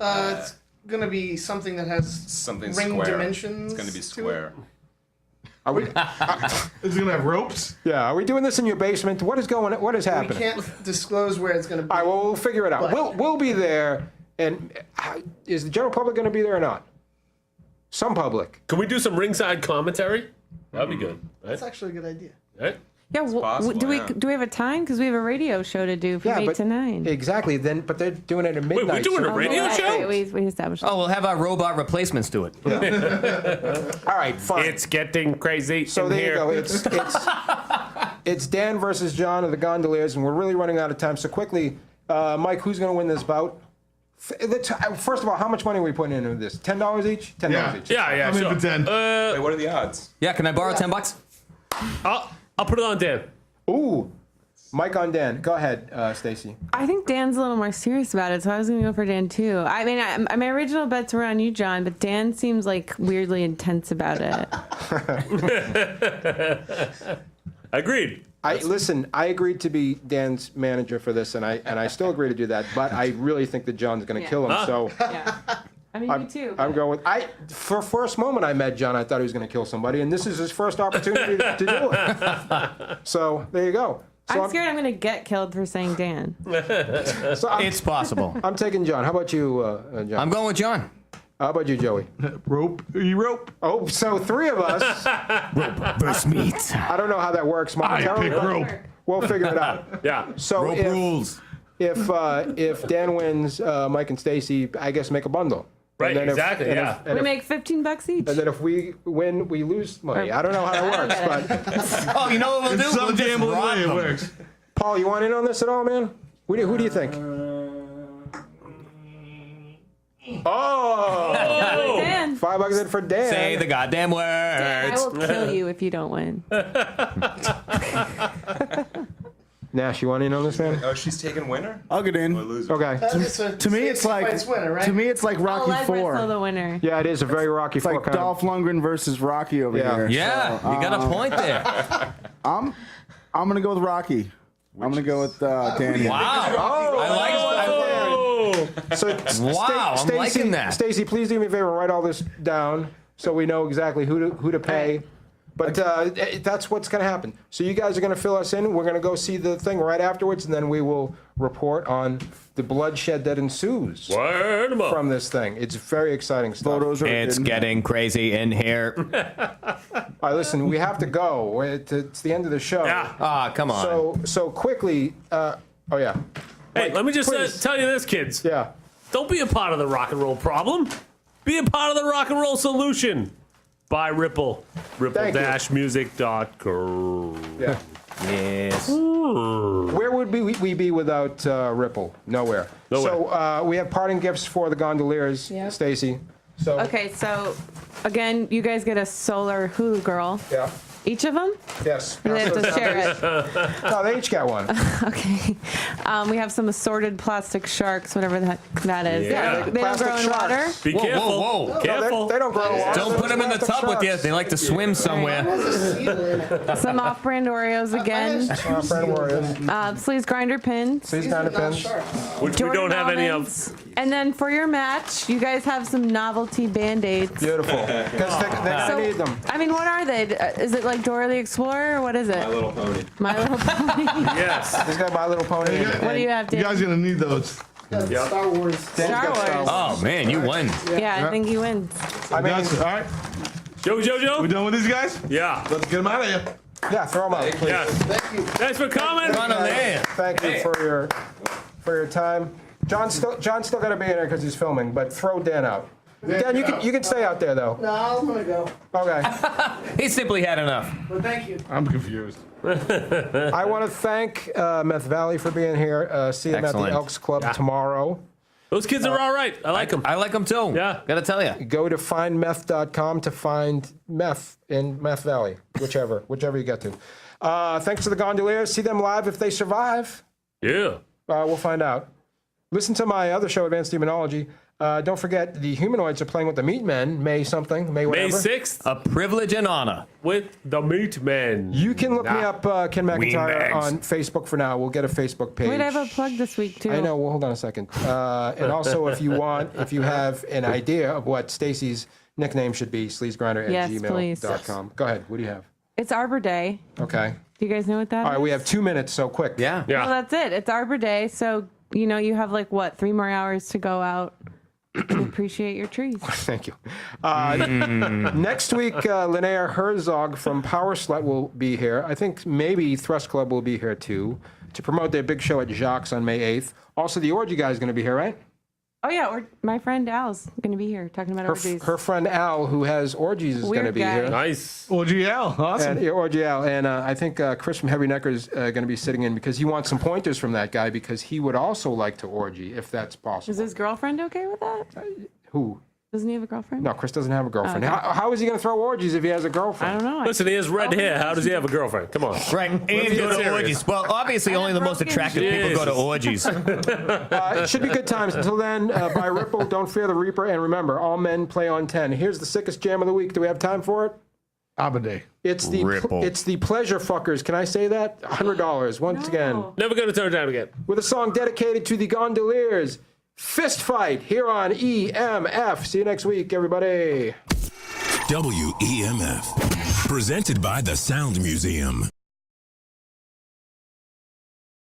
Speaker 13: It's gonna be something that has
Speaker 11: Something
Speaker 13: ring
Speaker 11: square.
Speaker 13: dimensions.
Speaker 11: It's going to be
Speaker 13: it.
Speaker 11: square.
Speaker 4: Are we?
Speaker 6: Is it going to have ropes?
Speaker 4: Yeah. Are we doing this in your basement? What is going? What is
Speaker 13: We
Speaker 4: happening?
Speaker 13: can't disclose where it's gonna be.
Speaker 4: All right. Well, we'll figure it out.
Speaker 13: But-
Speaker 4: We'll be there. And is the general public going to be there or not? Some public.
Speaker 5: Can we do some ringside commentary? That'd be good. Right?
Speaker 13: That's actually a good idea.
Speaker 5: Right?
Speaker 7: Yeah,
Speaker 11: possible,
Speaker 7: do
Speaker 11: yeah.
Speaker 7: we have a time? Because we have a radio show to do from 8 to 9.
Speaker 4: Exactly. Then, but they're doing it at midnight.
Speaker 5: we're doing a radio
Speaker 7: Right,
Speaker 5: show?
Speaker 7: right, we established that.
Speaker 8: Oh, we'll have our robot replacements do it.
Speaker 4: All right. Fine.
Speaker 5: It's getting crazy
Speaker 4: So
Speaker 5: in
Speaker 4: there
Speaker 5: here.
Speaker 4: you go. It's Dan versus John of the Gondoliers, and we're really running out of time. So quickly, Mike, who's going to win this bout? First of all, how much money are we putting into this? $10 each? $10 each.
Speaker 5: Yeah,
Speaker 6: I'm in
Speaker 5: sure.
Speaker 6: for 10.
Speaker 11: Wait, what are the odds?
Speaker 8: Yeah, can I borrow $10?
Speaker 5: I'll put it on Dan.
Speaker 4: Ooh, Mike on Dan. Go ahead, Stacy.
Speaker 7: I think Dan's a little more serious about it, so I was going to go for Dan too. I mean, my original bets were on you, John, but Dan seems like weirdly intense about it.
Speaker 5: Agreed.
Speaker 4: Listen. I agreed to be Dan's manager for this, and I still agree to do that. But I really think that John's going to kill him. So
Speaker 7: Yeah. I mean, you too.
Speaker 4: I'm going with. For first moment I met John, I thought he was going to kill somebody, and this is his first opportunity to do it. So there you go. So
Speaker 7: I'm scared I'm going to get killed for saying Dan.
Speaker 4: So
Speaker 8: It's possible.
Speaker 4: I'm taking John. How about you, John?
Speaker 8: I'm going with John.
Speaker 4: How about you, Joey?
Speaker 6: Rope. Rope.
Speaker 4: Oh, so three of us.
Speaker 8: Rope versus meat.
Speaker 4: I don't know how that works
Speaker 6: I
Speaker 4: momentarily.
Speaker 6: pick rope.
Speaker 4: We'll figure it out.
Speaker 5: Yeah.
Speaker 4: So
Speaker 8: Rope rules.
Speaker 4: if Dan wins, Mike and Stacy, I guess make a bundle.
Speaker 5: Right,
Speaker 4: And then
Speaker 5: exactly, yeah.
Speaker 7: We make $15 each.
Speaker 4: And then if we win, we lose money. I don't know how that works, but
Speaker 8: Oh, you know what we'll do?
Speaker 6: Some
Speaker 8: We'll just
Speaker 6: gambling
Speaker 8: rob
Speaker 6: way it
Speaker 8: them.
Speaker 6: works.
Speaker 4: Paul, you want in on this at all, man? Who do you think? Oh,
Speaker 7: Dan.
Speaker 4: $5 in for Dan.
Speaker 8: Say the goddamn
Speaker 7: I
Speaker 8: words.
Speaker 7: will kill you if you don't win.
Speaker 4: Nash, you want in on this, man?
Speaker 11: Oh, she's taking winner?
Speaker 14: I'll get in.
Speaker 4: Okay.
Speaker 14: To me, it's like Rocky
Speaker 7: I'll wrestle
Speaker 14: IV.
Speaker 7: the winner.
Speaker 4: Yeah, it is a very Rocky
Speaker 14: It's like
Speaker 4: Four kind
Speaker 14: Dolph Lundgren versus Rocky over
Speaker 4: Yeah.
Speaker 14: here.
Speaker 8: Yeah,
Speaker 14: So,
Speaker 8: you got a point there.
Speaker 14: I'm gonna go with Rocky. I'm gonna go with Dan. here.
Speaker 8: Wow.
Speaker 4: Oh,
Speaker 8: I like
Speaker 4: So,
Speaker 8: Wow, I'm liking that.
Speaker 4: Stacy, please do me a favor, write all this down so we know exactly who to pay. But that's what's going to happen. So you guys are going to fill us in. We're going to go see the thing right afterwards, and then we will report on the bloodshed that ensues
Speaker 5: Word 'em up.
Speaker 4: from this thing. It's very exciting stuff.
Speaker 14: Photos are
Speaker 8: It's
Speaker 14: in.
Speaker 8: getting crazy in here.
Speaker 4: All right, listen, we have to go. It's the end of the show.
Speaker 5: Yeah.
Speaker 8: Ah, come on.
Speaker 4: So quickly. Oh yeah.
Speaker 5: Hey, let me just
Speaker 4: please.
Speaker 5: tell you this, kids.
Speaker 4: Yeah.
Speaker 5: Don't be a part of the rock and roll problem. Be a part of the rock and roll solution. Buy Ripple. Ripple-music.com.
Speaker 4: Yeah.
Speaker 8: Yes.
Speaker 4: Where would we be without Ripple? Nowhere. So we have parting gifts for the Gondoliers,
Speaker 7: Yep.
Speaker 4: Stacy. So
Speaker 7: Okay, so again, you guys get a solar hula girl.
Speaker 4: yeah.
Speaker 7: Each of them?
Speaker 4: Yes.
Speaker 7: Or they have to share it?
Speaker 4: No, they each got one.
Speaker 7: Okay. We have some assorted plastic sharks, whatever that is.
Speaker 5: Yeah.
Speaker 7: They don't
Speaker 4: Plastic
Speaker 7: grow in
Speaker 4: sharks.
Speaker 7: water.
Speaker 5: Be
Speaker 8: Whoa,
Speaker 5: careful.
Speaker 8: whoa, whoa.
Speaker 5: Careful.
Speaker 4: They don't grow in water.
Speaker 8: Don't put them in the tub with you. They like to swim somewhere.
Speaker 13: There's a seal in it.
Speaker 7: Some off-brand Oreos again.
Speaker 4: Friend Warriors.
Speaker 7: Sleazegrinder pins.
Speaker 4: These kind of
Speaker 13: Not
Speaker 4: pins.
Speaker 13: sharp.
Speaker 5: Which we don't have any of.
Speaker 7: Almonds. And then for your match, you guys have some novelty Band-Aids.
Speaker 4: Beautiful. Because they need them.
Speaker 7: I mean, what are they? Is it like Dora the Explorer or what is it?
Speaker 11: My Little Pony.
Speaker 7: My Little Pony.
Speaker 5: Yes.
Speaker 4: He's got My Little Pony.
Speaker 7: What do you have,
Speaker 6: You
Speaker 7: Dan?
Speaker 6: guys are gonna need those.
Speaker 13: Yeah, Star Wars.
Speaker 7: Star Wars.
Speaker 8: Oh man, you win.
Speaker 7: Yeah, I think he wins.
Speaker 6: I mean, all right.
Speaker 5: Jojo?
Speaker 6: We done with these guys?
Speaker 5: Yeah.
Speaker 6: Let's get them out of here.
Speaker 4: Yeah, throw them out, please.
Speaker 5: Yes.
Speaker 13: Thank you.
Speaker 5: Thanks for coming.
Speaker 8: Come on, man.
Speaker 4: Thank you for your time. John's still got to be in there because he's filming, but throw Dan out. Dan, you can stay out there though.
Speaker 13: No, I'm gonna go.
Speaker 4: Okay.
Speaker 8: He simply had enough.
Speaker 13: But thank you.
Speaker 6: I'm confused.
Speaker 4: I want to thank Meth Valley for being here. See them at the
Speaker 8: Excellent.
Speaker 4: Elks Club tomorrow.
Speaker 5: Those kids are all right. I like them.
Speaker 8: I like them too.
Speaker 5: Yeah.
Speaker 8: Gotta tell you.
Speaker 4: Go to findmeth.com to find meth in Meth Valley, whichever you get to. Thanks to the Gondoliers. See them live if they survive.
Speaker 5: Yeah.
Speaker 4: We'll find out. Listen to my other show, Advanced Demonology. Don't forget, the Humanoids are playing with the Meat Men, May whatever.
Speaker 5: May 6th.
Speaker 8: A privilege and honor.
Speaker 5: With the Meat Men.
Speaker 4: You can look me up, Ken McIntyre,
Speaker 8: Weenbags.
Speaker 4: on Facebook for now. We'll get a Facebook page.
Speaker 7: Wait, I have a plug this week too.
Speaker 4: I know. Well, hold on a second. And also, if you have an idea of what Stacy's nickname should be, sleazegrinder at
Speaker 7: Yes,
Speaker 4: gmail.com. Go ahead. What do you have?
Speaker 7: It's Arbor Day.
Speaker 4: Okay.
Speaker 7: Do you guys know what that is?
Speaker 4: All right. We have 2 minutes, so quick.
Speaker 8: Yeah.
Speaker 5: Yeah.
Speaker 7: Well, that's it. It's Arbor Day, so you have 3 more hours to go out and appreciate your trees.
Speaker 4: Thank you. Next week, Linnea Herzog from Power Slut will be here. I think maybe Thrust Club will be here too to promote their big show at Jacques on May 8th. Also, the Orgy guy is going to be here, right?
Speaker 7: Oh yeah, my friend Al's going to be here talking about orgies.
Speaker 4: Her friend Al, who has orgies, is going to
Speaker 7: Weird
Speaker 4: be
Speaker 7: guy.
Speaker 4: here.
Speaker 5: Nice.
Speaker 6: OGL. Awesome.
Speaker 4: And, Orgy Al. And I think Chris from Heavy Necker is going to be sitting in because he wants some pointers from that guy because he would also like to orgy if that's possible.
Speaker 7: Is his girlfriend okay with that?
Speaker 4: Who?
Speaker 7: Doesn't he have a girlfriend?
Speaker 4: No, Chris doesn't have a girlfriend.
Speaker 7: Okay.
Speaker 4: how is he going to throw orgies if he has a girlfriend?
Speaker 7: I don't know.
Speaker 5: Listen, he has red hair. How does he have a girlfriend? Come on.
Speaker 8: Right. And
Speaker 5: get
Speaker 8: go to
Speaker 5: serious.
Speaker 8: orgies. Well, obviously, only the most attractive people go to orgies.
Speaker 4: It should be good times. Until then, by Ripple, Don't Fear the Reaper, and remember, all men play on 10. Here's the sickest jam of the week. Do we have time for it?
Speaker 6: Abade.
Speaker 4: It's the Pleasure Fuckers. Can I say that? $100 once again.
Speaker 5: Never going to turn it down again.
Speaker 4: With a song dedicated to the Gondoliers. Fist Fight here on EMF. See you next week, everybody.
Speaker 3: WEMF. Presented by the Sound Museum.